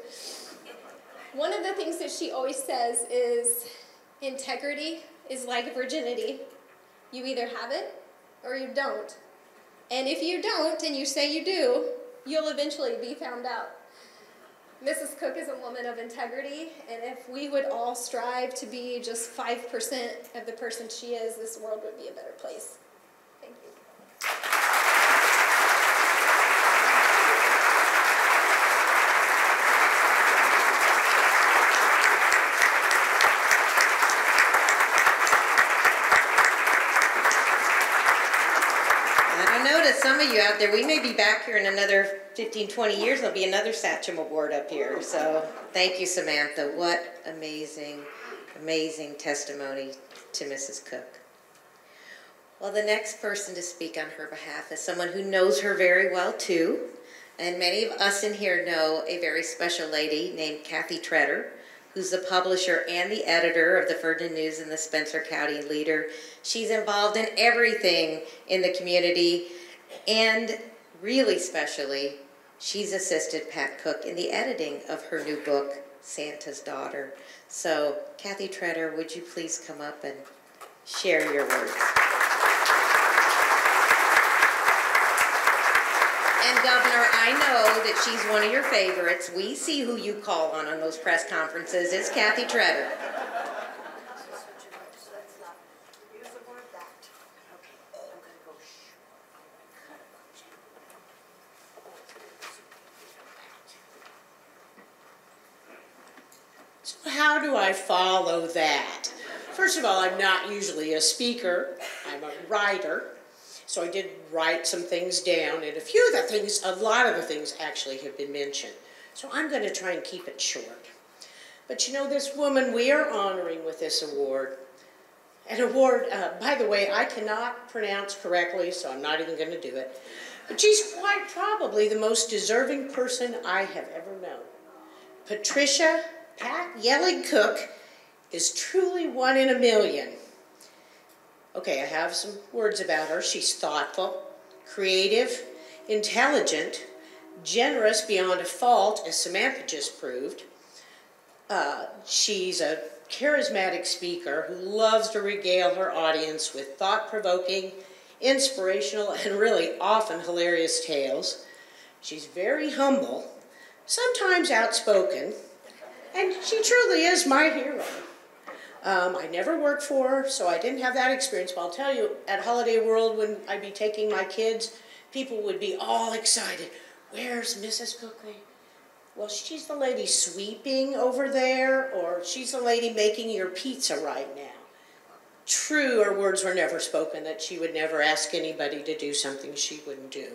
One of the things that she always says is, integrity is like virginity. You either have it or you don't. And if you don't and you say you do, you'll eventually be found out. Mrs. Koch is a woman of integrity, and if we would all strive to be just 5% of the person she is, this world would be a better place. Thank you. Some of you out there, we may be back here in another 15, 20 years. There'll be another Sachem Award up here. So thank you, Samantha. What amazing, amazing testimony to Mrs. Koch. Well, the next person to speak on her behalf is someone who knows her very well, too. And many of us in here know a very special lady named Kathy Treader, who's the publisher and the editor of the Ferdinand News and the Spencer County Leader. She's involved in everything in the community, and really specially, she's assisted Pat Cook in the editing of her new book, Santa's Daughter. So, Kathy Treader, would you please come up and share your words? And Governor, I know that she's one of your favorites. We see who you call on those press conferences. It's Kathy Treader. So how do I follow that? First of all, I'm not usually a speaker. I'm a writer. So I did write some things down, and a lot of the things actually have been mentioned. So I'm going to try and keep it short. But you know, this woman we are honoring with this award, by the way, I cannot pronounce correctly, so I'm not even going to do it. But she's quite probably the most deserving person I have ever known. Patricia Pat Yelling Cook is truly one in a million. Okay, I have some words about her. She's thoughtful, creative, intelligent, generous beyond a fault, as Samantha just proved. She's a charismatic speaker who loves to regale her audience with thought-provoking, inspirational, and really often hilarious tales. She's very humble, sometimes outspoken, and she truly is my hero. I never worked for her, so I didn't have that experience, but I'll tell you, at Holiday World, when I'd be taking my kids, people would be all excited. Where's Mrs. Cook? Well, she's the lady sweeping over there, or she's the lady making your pizza right now. True, her words were never spoken, that she would never ask anybody to do something she wouldn't do.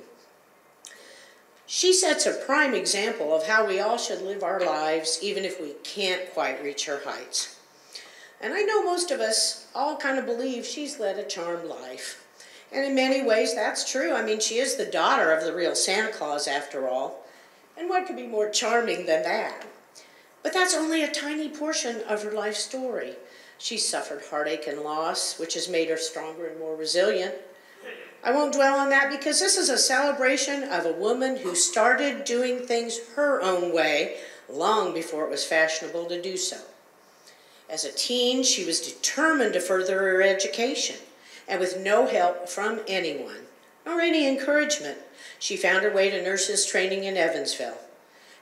She sets a prime example of how we all should live our lives, even if we can't quite reach her heights. And I know most of us all kind of believe she's led a charmed life. And in many ways, that's true. I mean, she is the daughter of the real Santa Claus, after all. And what could be more charming than that? But that's only a tiny portion of her life story. She's suffered heartache and loss, which has made her stronger and more resilient. I won't dwell on that because this is a celebration of a woman who started doing things her own way long before it was fashionable to do so. As a teen, she was determined to further her education, and with no help from anyone, nor any encouragement, she found her way to nurses training in Evansville.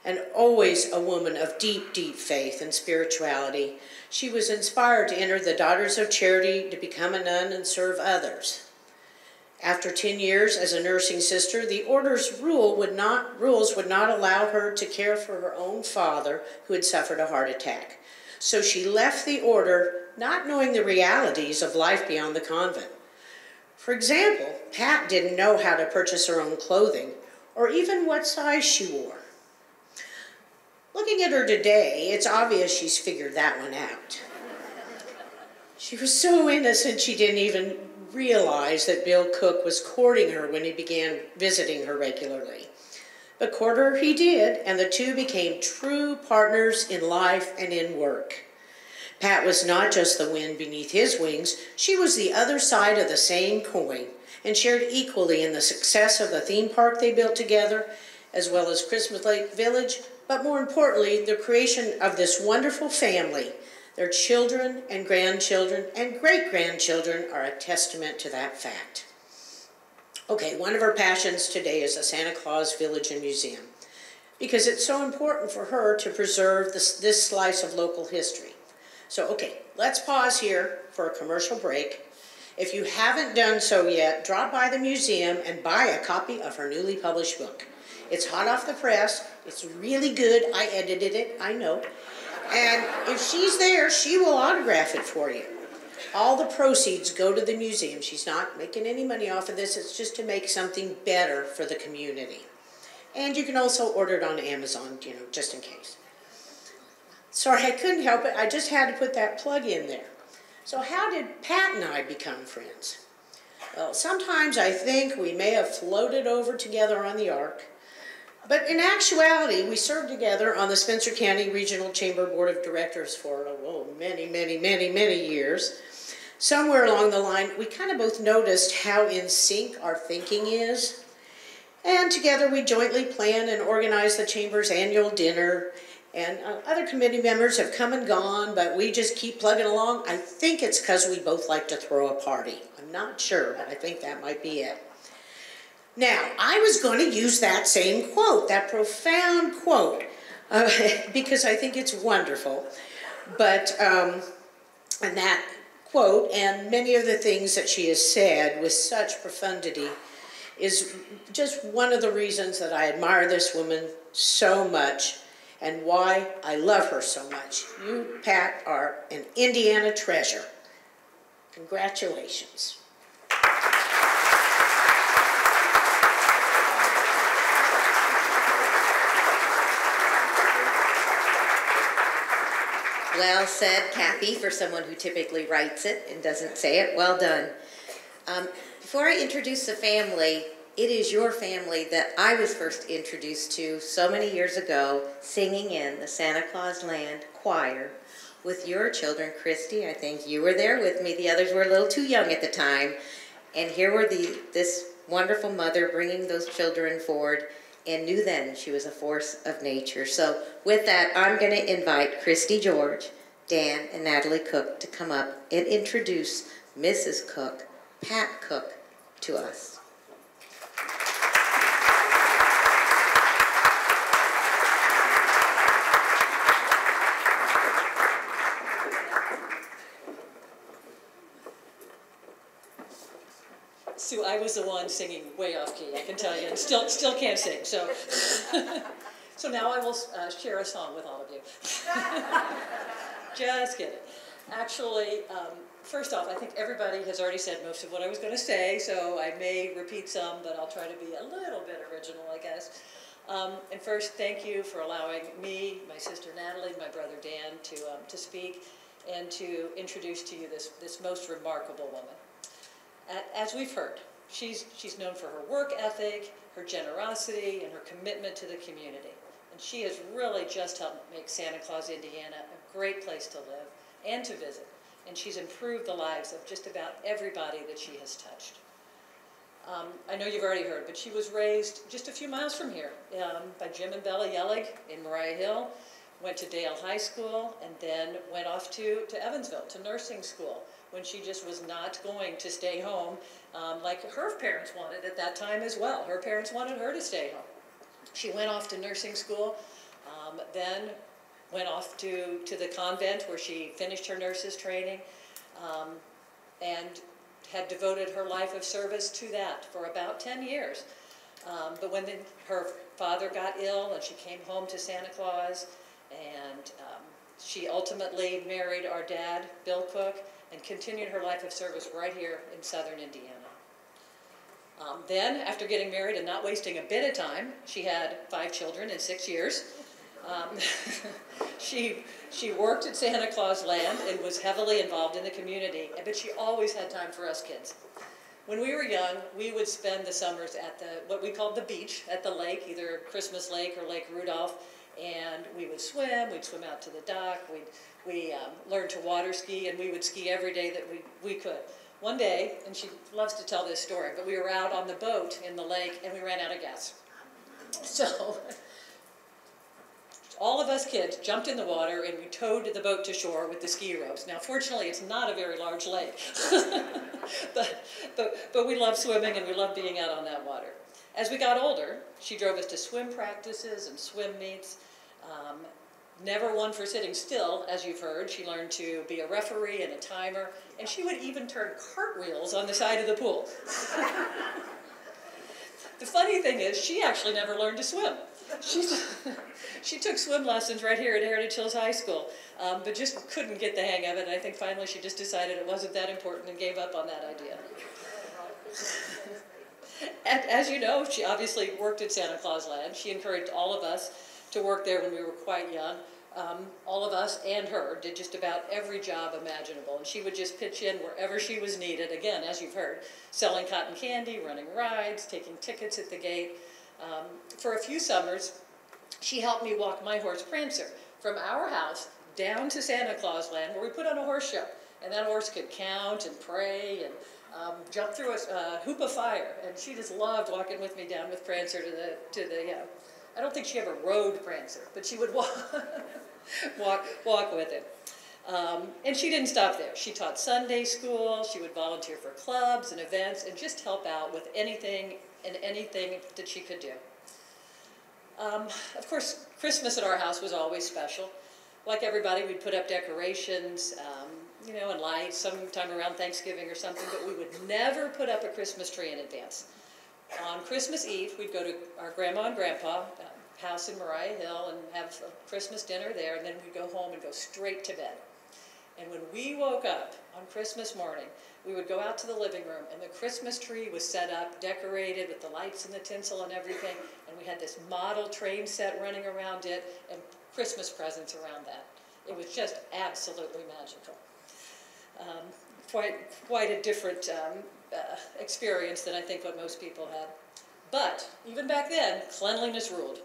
And always a woman of deep, deep faith and spirituality, she was inspired to enter the Daughters of Charity to become a nun and serve others. After 10 years as a nursing sister, the order's rules would not allow her to care for her own father, who had suffered a heart attack. So she left the order, not knowing the realities of life beyond the convent. For example, Pat didn't know how to purchase her own clothing, or even what size she wore. Looking at her today, it's obvious she's figured that one out. She was so innocent she didn't even realize that Bill Cook was courting her when he began visiting her regularly. But court her he did, and the two became true partners in life and in work. Pat was not just the wind beneath his wings, she was the other side of the same coin, and shared equally in the success of the theme park they built together, as well as Christmas Lake Village, but more importantly, the creation of this wonderful family. Their children and grandchildren and great-grandchildren are a testament to that fact. Okay, one of her passions today is the Santa Claus Village and Museum, because it's so important for her to preserve this slice of local history. So, okay, let's pause here for a commercial break. If you haven't done so yet, drop by the museum and buy a copy of her newly published book. It's hot off the press. It's really good. I edited it, I know. And if she's there, she will autograph it for you. All the proceeds go to the museum. She's not making any money off of this. It's just to make something better for the community. And you can also order it on Amazon, just in case. Sorry, I couldn't help it. I just had to put that plug in there. So how did Pat and I become friends? Well, sometimes I think we may have floated over together on the Ark. But in actuality, we served together on the Spencer County Regional Chamber Board of Directors for many years. Somewhere along the line, we kind of both noticed how in sync our thinking is. And together we jointly planned and organized the Chamber's annual dinner. And other committee members have come and gone, but we just keep plugging along. I think it's because we both like to throw a party. I'm not sure, but I think that might be it. Now, I was going to use that same quote, that profound quote, because I think it's wonderful. But, and that quote, and many of the things that she has said with such profundity, is just one of the reasons that I admire this woman so much and why I love her so much. You, Pat, are an Indiana treasure. Congratulations. Well said, Kathy, for someone who typically writes it and doesn't say it. Well done. Before I introduce the family, it is your family that I was first introduced to so many years ago, singing in the Santa Claus Land Choir with your children. Christy, I think you were there with me. The others were a little too young at the time. And here were this wonderful mother bringing those children forward, and knew then she was a force of nature. So with that, I'm going to invite Christy George, Dan, and Natalie Cook to come up and introduce Mrs. Cook, Pat Cook, to us. So I was the one singing way off key, I can tell you, and still can't sing. So, so now I will share a song with all of you. Just kidding. Actually, first off, I think everybody has already said most of what I was going to say, so I may repeat some, but I'll try to be a little bit original, I guess. And first, thank you for allowing me, my sister Natalie, my brother Dan to speak and to introduce to you this most remarkable woman. As we've heard, she's known for her work ethic, her generosity, and her commitment to the community. And she has really just helped make Santa Claus, Indiana a great place to live and to visit. And she's improved the lives of just about everybody that she has touched. I know you've already heard, but she was raised just a few miles from here by Jim and Bella Yelig in Mariah Hill, went to Dale High School, and then went off to Evansville, to nursing school, when she just was not going to stay home like her parents wanted at that time as well. Her parents wanted her to stay home. She went off to nursing school, then went off to the convent where she finished her nurse's training, and had devoted her life of service to that for about 10 years. But when her father got ill and she came home to Santa Claus, and she ultimately married our dad, Bill Cook, and continued her life of service right here in southern Indiana. Then, after getting married and not wasting a bit of time, she had 5 children in 6 years. She worked at Santa Claus Land and was heavily involved in the community, but she always had time for us kids. When we were young, we would spend the summers at what we called the beach, at the lake, either Christmas Lake or Lake Rudolph, and we would swim, we'd swim out to the dock, we learned to water ski, and we would ski every day that we could. One day, and she loves to tell this story, but we were out on the boat in the lake and we ran out of gas. So all of us kids jumped in the water and we towed the boat to shore with the ski ropes. Now, fortunately, it's not a very large lake, but we love swimming and we love being out on that water. As we got older, she drove us to swim practices and swim meets. Never one for sitting still, as you've heard. She learned to be a referee and a timer, and she would even turn cartwheels on the side of the pool. The funny thing is, she actually never learned to swim. She took swim lessons right here at Heritage Hills High School, but just couldn't get the hang of it. I think finally she just decided it wasn't that important and gave up on that idea. And as you know, she obviously worked at Santa Claus Land. She encouraged all of us to work there when we were quite young. All of us and her did just about every job imaginable, and she would just pitch in wherever she was needed, again, as you've heard, selling cotton candy, running rides, taking tickets at the gate. For a few summers, she helped me walk my horse Prancer from our house down to Santa Claus Land, where we put on a horse show. And that horse could count and pray and jump through a hoop of fire. And she just loved walking with me down with Prancer to the I don't think she ever rode Prancer, but she would walk with him. And she didn't stop there. She taught Sunday school, she would volunteer for clubs and events, and just help out with anything that she could do. Of course, Christmas at our house was always special. Like everybody, we'd put up decorations, and lights sometime around Thanksgiving or something, but we would never put up a Christmas tree in advance. On Christmas Eve, we'd go to our grandma and grandpa house in Mariah Hill and have a Christmas dinner there, and then we'd go home and go straight to bed. And when we woke up on Christmas morning, we would go out to the living room, and the Christmas tree was set up, decorated with the lights and the tinsel and everything, and we had this model train set running around it, and Christmas presents around that. It was just absolutely magical. Quite a different experience than I think what most people had. But even back then, cleanliness ruled.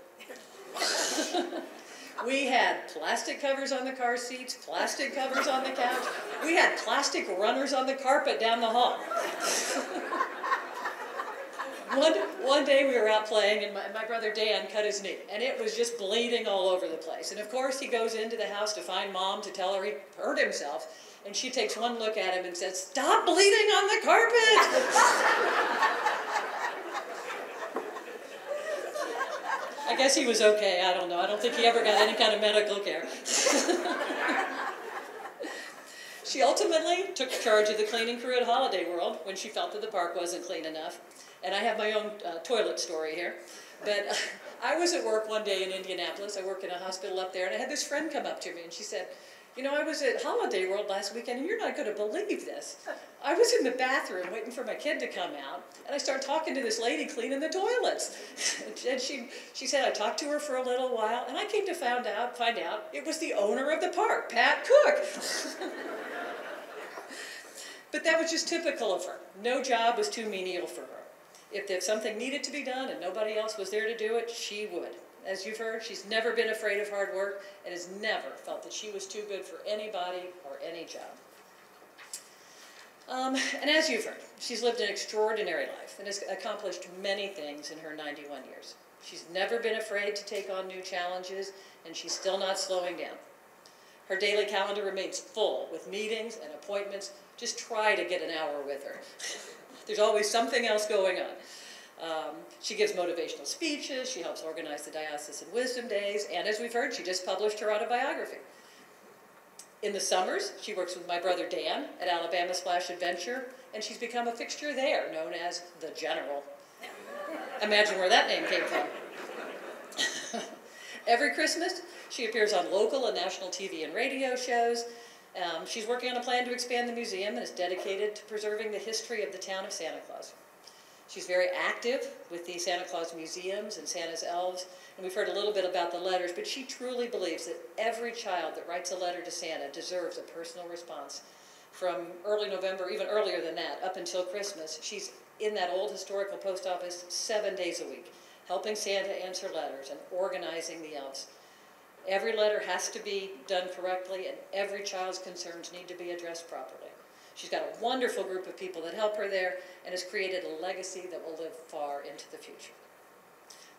We had plastic covers on the car seats, plastic covers on the couch. We had plastic runners on the carpet down the hall. One day we were out playing, and my brother Dan cut his knee, and it was just bleeding all over the place. And of course, he goes into the house to find Mom to tell her he hurt himself, and she takes one look at him and says, "Stop bleeding on the carpet!" I guess he was okay, I don't know. I don't think he ever got any kind of medical care. She ultimately took charge of the cleaning crew at Holiday World when she felt that the park wasn't clean enough. And I have my own toilet story here. But I was at work one day in Indianapolis. I work in a hospital up there, and I had this friend come up to me, and she said, I was at Holiday World last weekend, and you're not going to believe this. I was in the bathroom waiting for my kid to come out, and I started talking to this lady cleaning the toilets. And she said I talked to her for a little while, and I came to find out it was the owner of the park, Pat Koch. But that was just typical of her. No job was too menial for her. If something needed to be done and nobody else was there to do it, she would. As you've heard, she's never been afraid of hard work and has never felt that she was too good for anybody or any job. And as you've heard, she's lived an extraordinary life and has accomplished many things in her 91 years. She's never been afraid to take on new challenges, and she's still not slowing down. Her daily calendar remains full with meetings and appointments. Just try to get an hour with her. There's always something else going on. She gives motivational speeches, she helps organize the Diocesan Wisdom Days, and as we've heard, she just published her autobiography. In the summers, she works with my brother Dan at Alabama Splash Adventure, and she's become a fixture there, known as the General. Imagine where that name came from. Every Christmas, she appears on local and national TV and radio shows. She's working on a plan to expand the museum and is dedicated to preserving the history of the town of Santa Claus. She's very active with the Santa Claus museums and Santa's elves, and we've heard a little bit about the letters, but she truly believes that every child that writes a letter to Santa deserves a personal response. From early November, even earlier than that, up until Christmas, she's in that old historical post office 7 days a week, helping Santa answer letters and organizing the elves. Every letter has to be done correctly, and every child's concerns need to be addressed properly. She's got a wonderful group of people that help her there and has created a legacy that will live far into the future.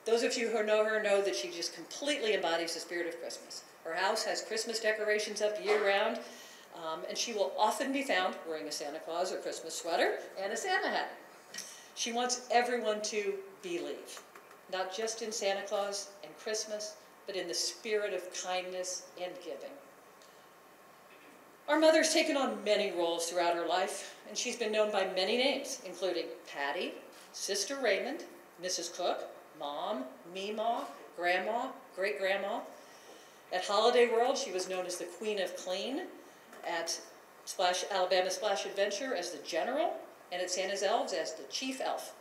Those of you who know her know that she just completely embodies the spirit of Christmas. Her house has Christmas decorations up year-round, and she will often be found wearing a Santa Claus or Christmas sweater and a Santa hat. She wants everyone to believe, not just in Santa Claus and Christmas, but in the spirit of kindness and giving. Our mother's taken on many roles throughout her life, and she's been known by many names, including Patty, Sister Raymond, Mrs. Cook, Mom, Meemaw, Grandma, Great-Grandma. At Holiday World, she was known as the Queen of Clean, at Alabama Splash Adventure as the General, and at Santa's Elves as the Chief Elf.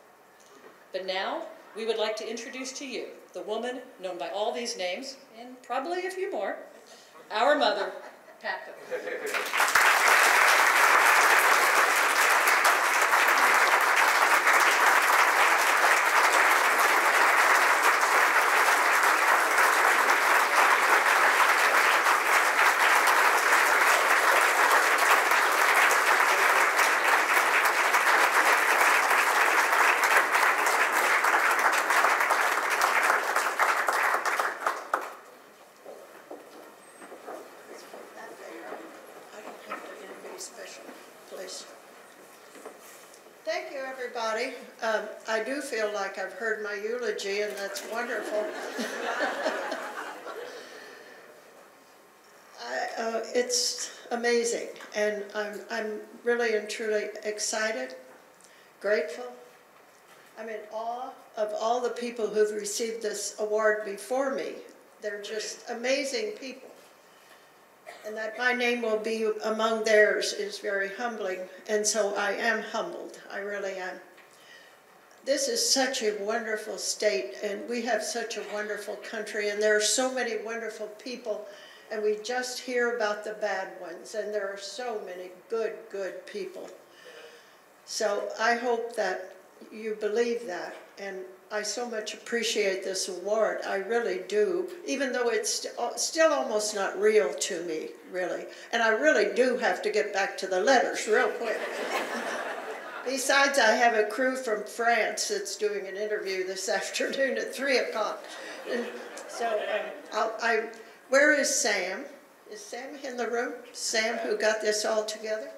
But now, we would like to introduce to you the woman known by all these names, and probably a few more, our mother, Pat Cook. I do feel like I've heard my eulogy, and that's wonderful. It's amazing, and I'm really and truly excited, grateful. I'm in awe of all the people who've received this award before me. They're just amazing people. And that my name will be among theirs is very humbling, and so I am humbled. I really am. This is such a wonderful state, and we have such a wonderful country, and there are so many wonderful people, and we just hear about the bad ones, and there are so many good, good people. So I hope that you believe that, and I so much appreciate this award. I really do, even though it's still almost not real to me, really. And I really do have to get back to the letters real quick. Besides, I have a crew from France that's doing an interview this afternoon at 3 o'clock. So where is Sam? Is Sam in the room? Sam, who got this all together?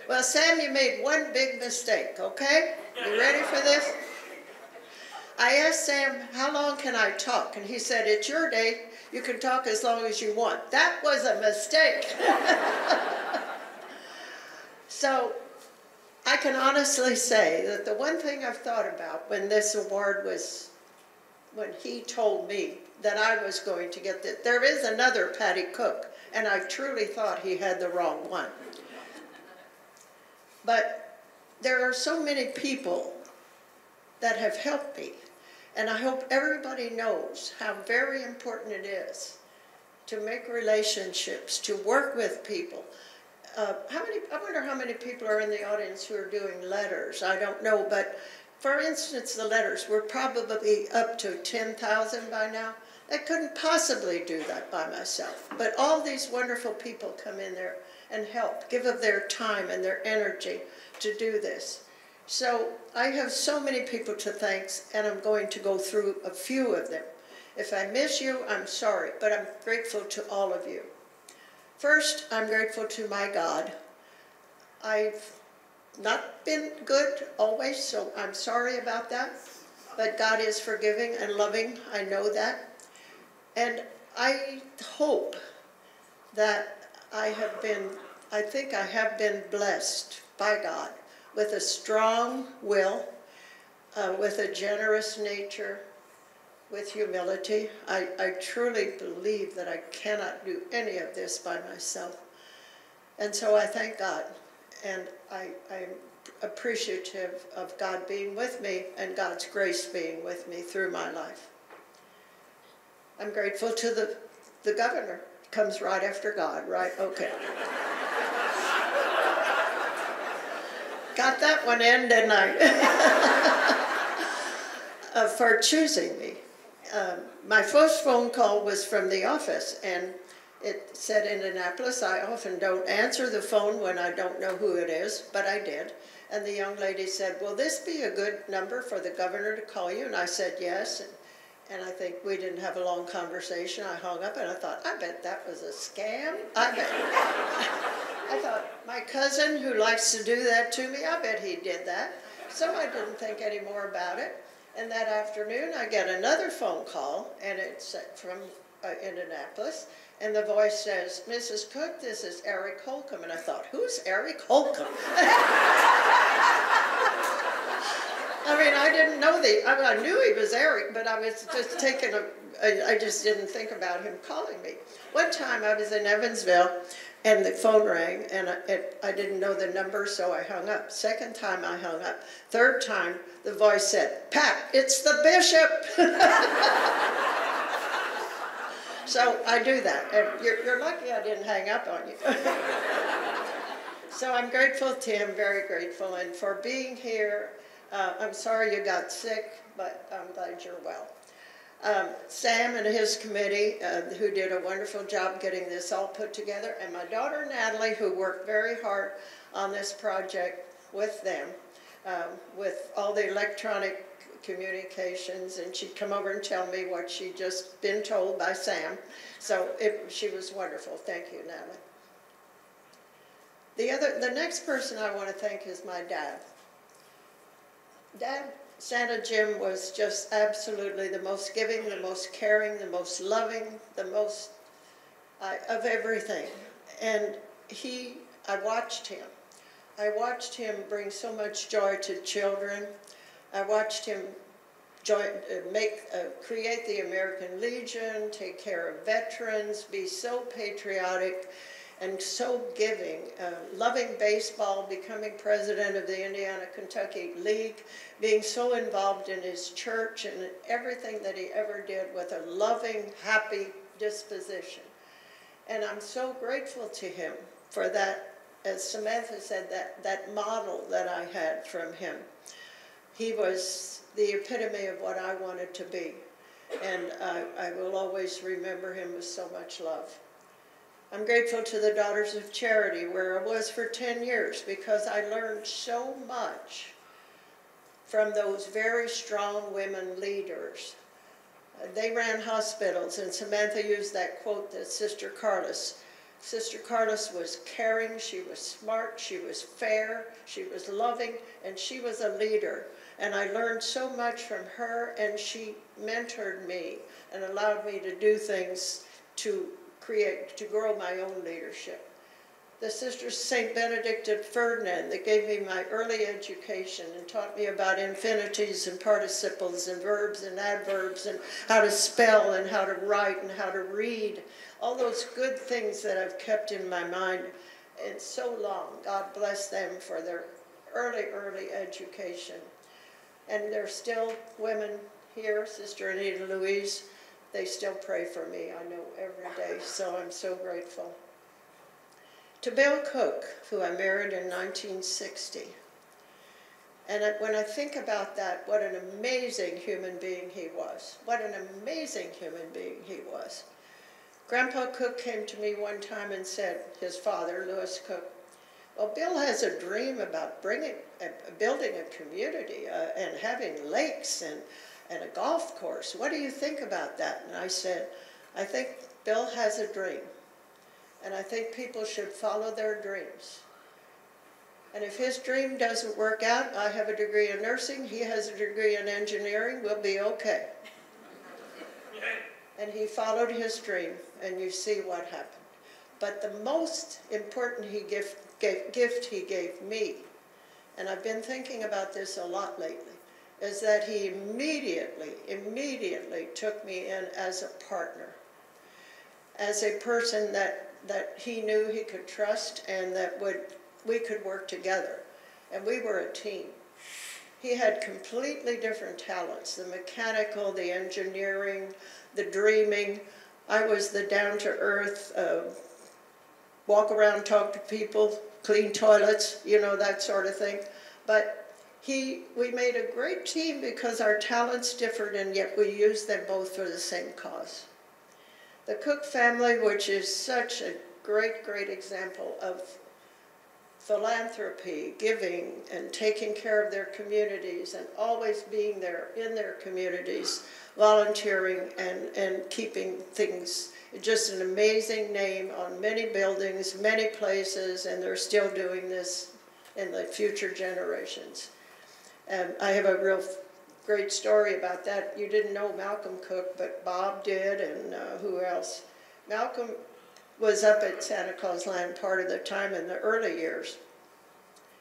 Well, Sam, you made one big mistake, okay? You ready for this? I asked Sam, how long can I talk? And he said, it's your day. You can talk as long as you want. That was a mistake. So I can honestly say that the one thing I've thought about when this award was, when he told me that I was going to get this, there is another Patty Koch, and I truly thought he had the wrong one. But there are so many people that have helped me, and I hope everybody knows how very important it is to make relationships, to work with people. I wonder how many people are in the audience who are doing letters. I don't know, but for instance, the letters, we're probably up to 10,000 by now. I couldn't possibly do that by myself, but all these wonderful people come in there and help, give of their time and their energy to do this. So I have so many people to thank, and I'm going to go through a few of them. If I miss you, I'm sorry, but I'm grateful to all of you. First, I'm grateful to my God. I've not been good always, so I'm sorry about that, but God is forgiving and loving, I know that. And I hope that I think I have been blessed by God with a strong will, with a generous nature, with humility. I truly believe that I cannot do any of this by myself. And so I thank God, and I'm appreciative of God being with me and God's grace being with me through my life. I'm grateful to the governor. Comes right after God, right? Okay. Got that one in, didn't I? For choosing me. My first phone call was from the office, and it said Indianapolis. I often don't answer the phone when I don't know who it is, but I did. And the young lady said, will this be a good number for the governor to call you? And I said yes. And I think we didn't have a long conversation. I hung up and I thought, I bet that was a scam. I thought, my cousin who likes to do that to me, I bet he did that. So I didn't think any more about it. And that afternoon I get another phone call, and it's from Indianapolis. And the voice says, Mrs. Cook, this is Eric Holcomb. And I thought, who's Eric Holcomb? I mean, I didn't know I knew he was Eric, but I was just I just didn't think about him calling me. One time I was in Evansville, and the phone rang, and I didn't know the number, so I hung up. Second time I hung up. Third time, the voice said, Pat, it's the bishop. So I do that, and you're lucky I didn't hang up on you. So I'm grateful to him, very grateful, and for being here. I'm sorry you got sick, but I'm glad you're well. Sam and his committee, who did a wonderful job getting this all put together, and my daughter Natalie, who worked very hard on this project with them, with all the electronic communications, and she'd come over and tell me what she'd just been told by Sam. So she was wonderful. Thank you, Natalie. The next person I want to thank is my dad. Dad, Santa Jim was just absolutely the most giving, the most caring, the most loving, the most of everything. And I watched him. I watched him bring so much joy to children. I watched him create the American Legion, take care of veterans, be so patriotic and so giving, loving baseball, becoming president of the Indiana-Kentucky League, being so involved in his church and everything that he ever did with a loving, happy disposition. And I'm so grateful to him for that, as Samantha said, that model that I had from him. He was the epitome of what I wanted to be, and I will always remember him with so much love. I'm grateful to the Daughters of Charity, where I was for 10 years, because I learned so much from those very strong women leaders. They ran hospitals, and Samantha used that quote that Sister Carlos was caring, she was smart, she was fair, she was loving, and she was a leader. And I learned so much from her, and she mentored me and allowed me to do things to grow my own leadership. The Sisters St. Benedict and Ferdinand that gave me my early education and taught me about infinitives and participles and verbs and adverbs and how to spell and how to write and how to read. All those good things that I've kept in my mind in so long. God bless them for their early education. And there's still women here, Sister Anita Louise, they still pray for me, I know, every day, so I'm so grateful. To Bill Koch, who I married in 1960. And when I think about that, what an amazing human being he was. What an amazing human being he was. Grandpa Koch came to me one time and said, his father, Louis Koch, well, Bill has a dream about building a community and having lakes and a golf course. What do you think about that? And I said, I think Bill has a dream. And I think people should follow their dreams. And if his dream doesn't work out, I have a degree in nursing, he has a degree in engineering, we'll be okay. And he followed his dream, and you see what happened. But the most important gift he gave me, and I've been thinking about this a lot lately, is that he immediately took me in as a partner, as a person that he knew he could trust and that we could work together. And we were a team. He had completely different talents, the mechanical, the engineering, the dreaming. I was the down-to-earth, walk around, talk to people, clean toilets, you know, that sort of thing. But we made a great team because our talents differed, and yet we used them both for the same cause. The Koch family, which is such a great example of philanthropy, giving, and taking care of their communities, and always being there in their communities, volunteering and keeping things. Just an amazing name on many buildings, many places, and they're still doing this in the future generations. I have a real great story about that. You didn't know Malcolm Koch, but Bob did, and who else? Malcolm was up at Santa Claus Land part of the time in the early years.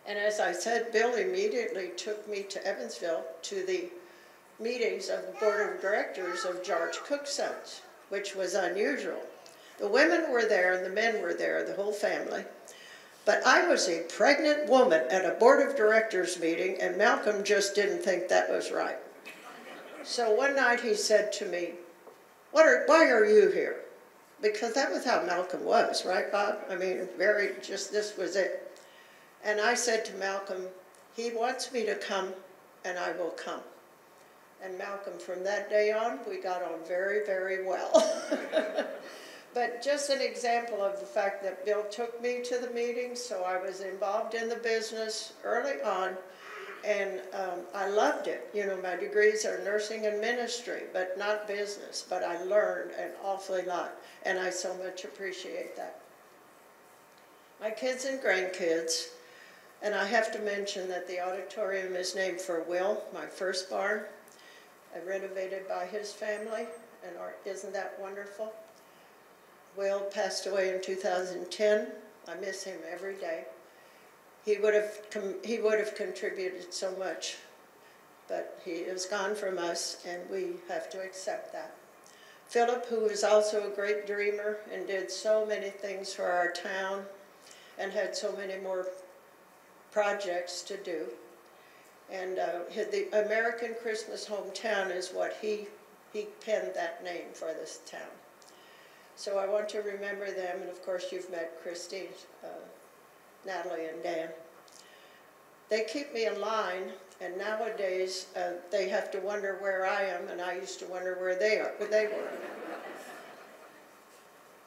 And as I said, Bill immediately took me to Evansville to the meetings of the board of directors of George Koch's Sons, which was unusual. The women were there and the men were there, the whole family. But I was a pregnant woman at a board of directors meeting, and Malcolm just didn't think that was right. So one night he said to me, why are you here? Because that was how Malcolm was, right, Bob? I mean, this was it. And I said to Malcolm, he wants me to come, and I will come. And Malcolm, from that day on, we got on very well. But just an example of the fact that Bill took me to the meetings, so I was involved in the business early on, and I loved it. You know, my degrees are nursing and ministry, but not business, but I learned an awfully lot, and I so much appreciate that. My kids and grandkids, And I have to mention that the auditorium is named for Will, my firstborn, renovated by his family, and isn't that wonderful? Will passed away in 2010. I miss him every day. He would have contributed so much, but he is gone from us, and we have to accept that. Philip, who was also a great dreamer and did so many things for our town and had so many more projects to do. And the American Christmas Hometown is what he penned that name for this town. So I want to remember them, and of course you've met Christy, Natalie, and Dan. They keep me in line, and nowadays they have to wonder where I am, and I used to wonder where they were.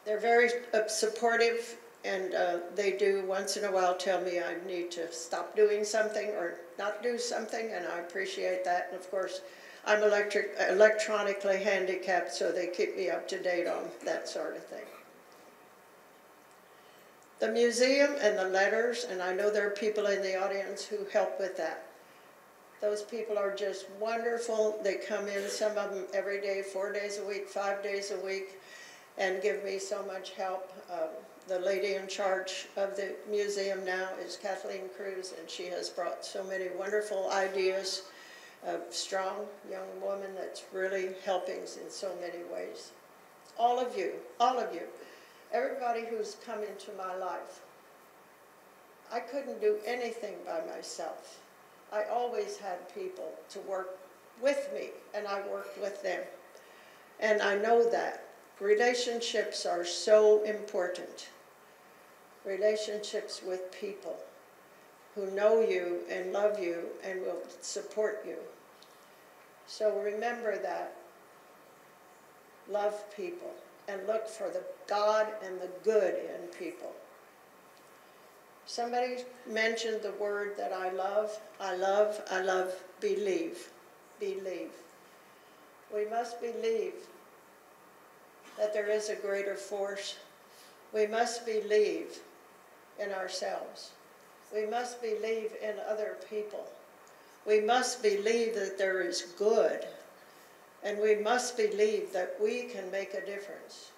They're very supportive, and they do once in a while tell me I need to stop doing something or not do something, and I appreciate that. And of course, I'm electronically handicapped, so they keep me up to date on that sort of thing. The museum and the letters, and I know there are people in the audience who help with that. Those people are just wonderful. They come in, some of them every day, 4 days a week, 5 days a week, and give me so much help. The lady in charge of the museum now is Kathleen Cruz, and she has brought so many wonderful ideas. A strong young woman that's really helping in so many ways. All of you, everybody who's come into my life. I couldn't do anything by myself. I always had people to work with me, and I worked with them. And I know that relationships are so important. Relationships with people who know you and love you and will support you. So remember that. Love people and look for the God and the good in people. Somebody mentioned the word that I love, believe. Believe. We must believe that there is a greater force. We must believe in ourselves. We must believe in other people. We must believe that there is good. And we must believe that we can make a difference.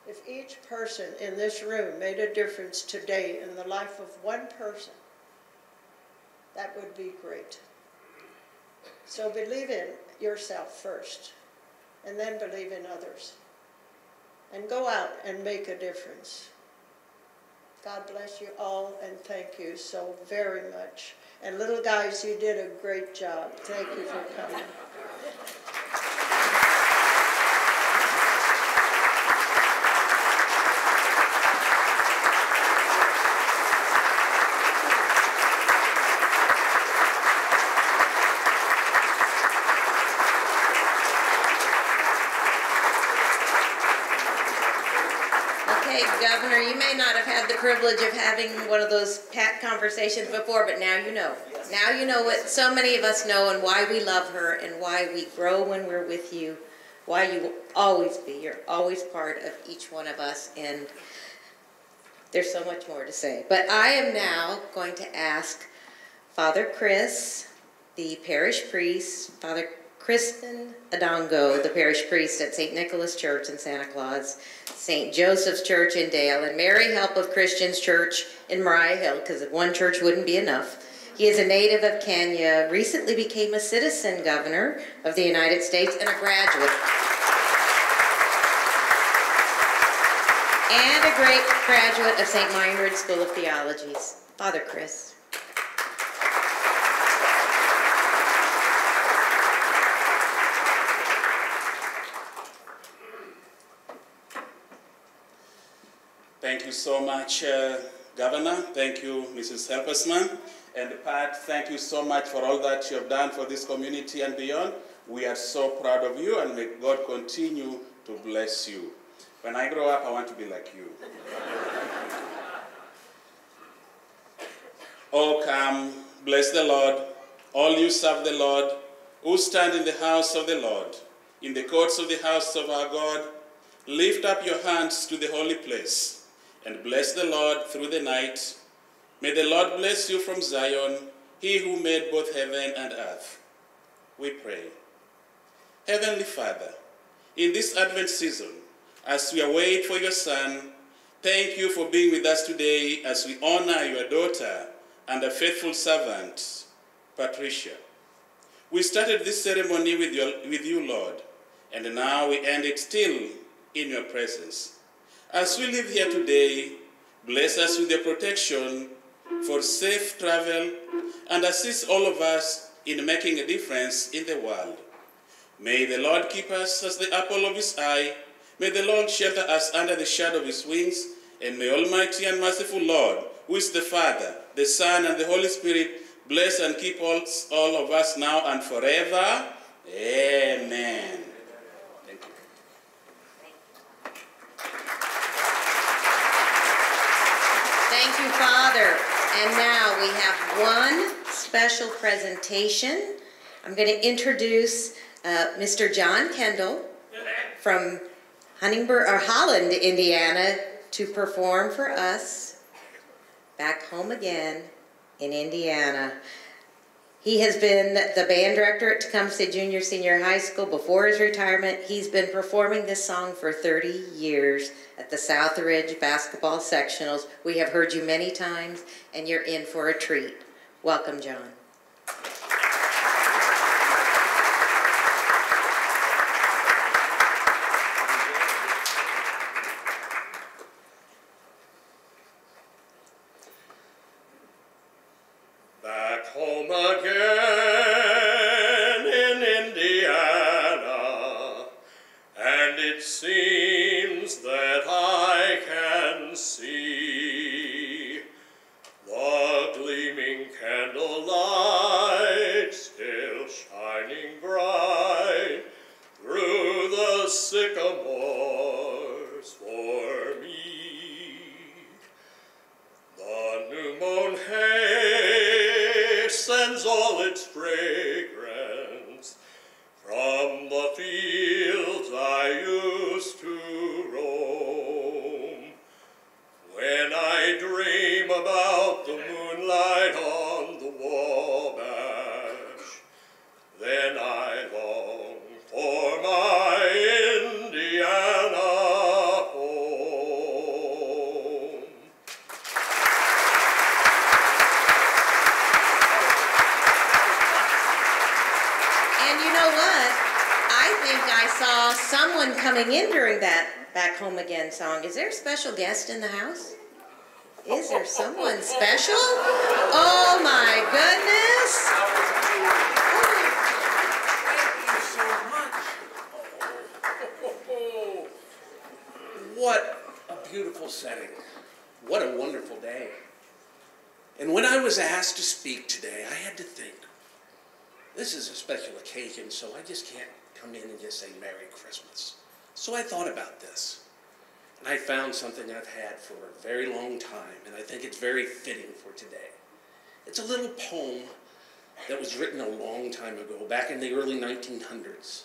If each person in this room made a difference today in the life of one person, that would be great. So believe in yourself first, and then believe in others. And go out and make a difference. God bless you all, and thank you so very much. And little guys, you did a great job. Thank you for coming. Governor, you may not have had the privilege of having one of those pat conversations before, but now you know. Now you know what so many of us know and why we love her and why we grow when we're with you, why you will always be. You're always part of each one of us, and there's so much more to say. But I am now going to ask Father Chris, the parish priest, Father Crispin Adongo, the parish priest at St. Nicholas Church in Santa Claus, St. Joseph's Church in Dale, and Mary Help of Christians Church in Mariah Hill, because one church wouldn't be enough. He is a native of Kenya, recently became a citizen governor of the United States, and a graduate. And a great graduate of St. Meinrad School of Theology. Father Chris. Thank you so much, Governor. Thank you, Mrs. Helpersman. And Pat, thank you so much for all that you have done for this community and beyond. We are so proud of you, and may God continue to bless you. When I grow up, I want to be like you. Oh, come, bless the Lord, all you serve the Lord, who stand in the house of the Lord, in the courts of the house of our God. Lift up your hands to the holy place, and bless the Lord through the night. May the Lord bless you from Zion, he who made both heaven and earth. We pray. Heavenly Father, in this Advent season, as we await for your Son, thank you for being with us today as we honor your daughter and a faithful servant, Patricia. We started this ceremony with you, Lord, and now we end it still in your presence. As we live here today, bless us with your protection for safe travel and assist all of us in making a difference in the world. May the Lord keep us as the apple of his eye. May the Lord shelter us under the shadow of his wings. And may Almighty and merciful Lord, who is the Father, the Son, and the Holy Spirit, bless and keep all of us now and forever. Amen. Thank you. Thank you, Father. And now we have one special presentation. I'm going to introduce Mr. John Kendall from Holland, Indiana, to perform for us back home again in Indiana. He has been the band director at Tecumseh Junior Senior High School before his retirement. He's been performing this song for 30 years at the Southridge Basketball Sectionals. We have heard you many times, and you're in for a treat. Welcome, John. Back home again in Indiana, and it seems that I can see the gleaming candlelight still shining bright through the sycamores for me. The new mown hay sends all its fragrance from the fields I used to roam. When I dream about the moonlight on the Wabash, then I long for my Indiana home. And you know what? I think I saw someone coming in during that Back Home Again song. Is there a special guest in the house? Is there someone special? Oh my goodness! What a beautiful setting. What a wonderful day. And when I was asked to speak today, I had to think, this is a special occasion, so I just can't come in and just say Merry Christmas. So I thought about this, and I found something I've had for a very long time, and I think it's very fitting for today. It's a little poem that was written a long time ago, back in the early 1900s,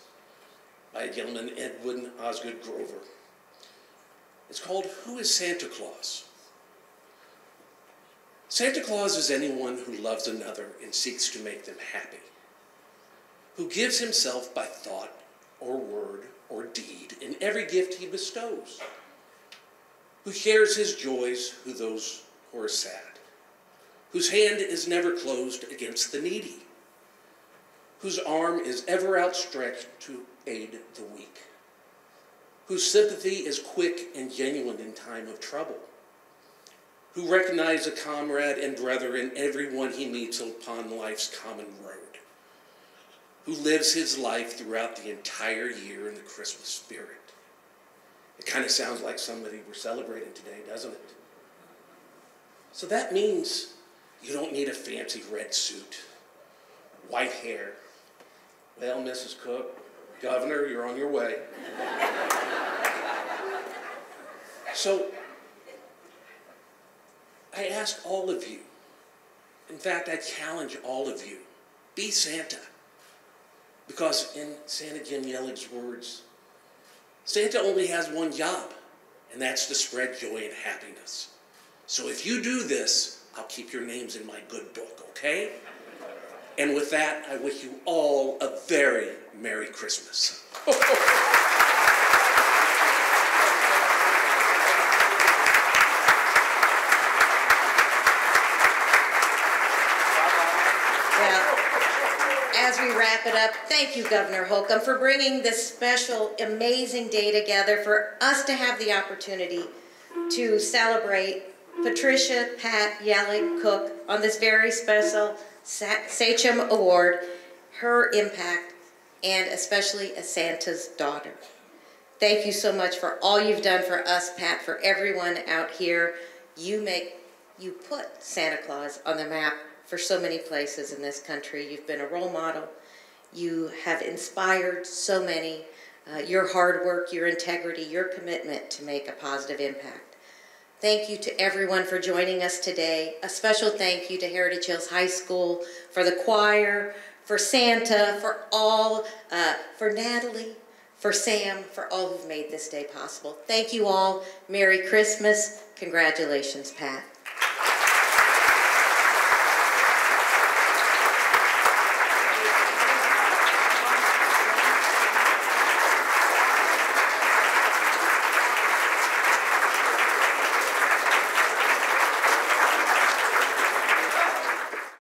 by a gentleman, Edwin Osgood Grover. It's called, Who is Santa Claus? Santa Claus is anyone who loves another and seeks to make them happy, who gives himself by thought or word or deed in every gift he bestows, who shares his joys with those who are sad, whose hand is never closed against the needy, whose arm is ever outstretched to aid the weak, whose sympathy is quick and genuine in time of trouble, who recognizes a comrade and brother in everyone he meets upon life's common road, who lives his life throughout the entire year in the Christmas spirit. It kind of sounds like somebody we're celebrating today, doesn't it? So that means you don't need a fancy red suit, white hair. Well, Mrs. Cook, Governor, you're on your way. So I ask all of you, in fact, I challenge all of you, be Santa. Because in Santa Jim Yellig's words, Santa only has one job, and that's to spread joy and happiness. So if you do this, I'll keep your names in my good book, okay? And with that, I wish you all a very Merry Christmas. As we wrap it up, thank you, Governor Holcomb, for bringing this special, amazing day together for us to have the opportunity to celebrate Patricia, Pat, Yelling, Koch on this very special Sachem Award, her impact, and especially as Santa's daughter. Thank you so much for all you've done for us, Pat, for everyone out here. You put Santa Claus on the map for so many places in this country. You've been a role model. You have inspired so many. Your hard work, your integrity, your commitment to make a positive impact. Thank you to everyone for joining us today. A special thank you to Heritage Hills High School, for the choir, for Santa, for Natalie, for Sam, for all who've made this day possible. Thank you all. Merry Christmas. Congratulations, Pat.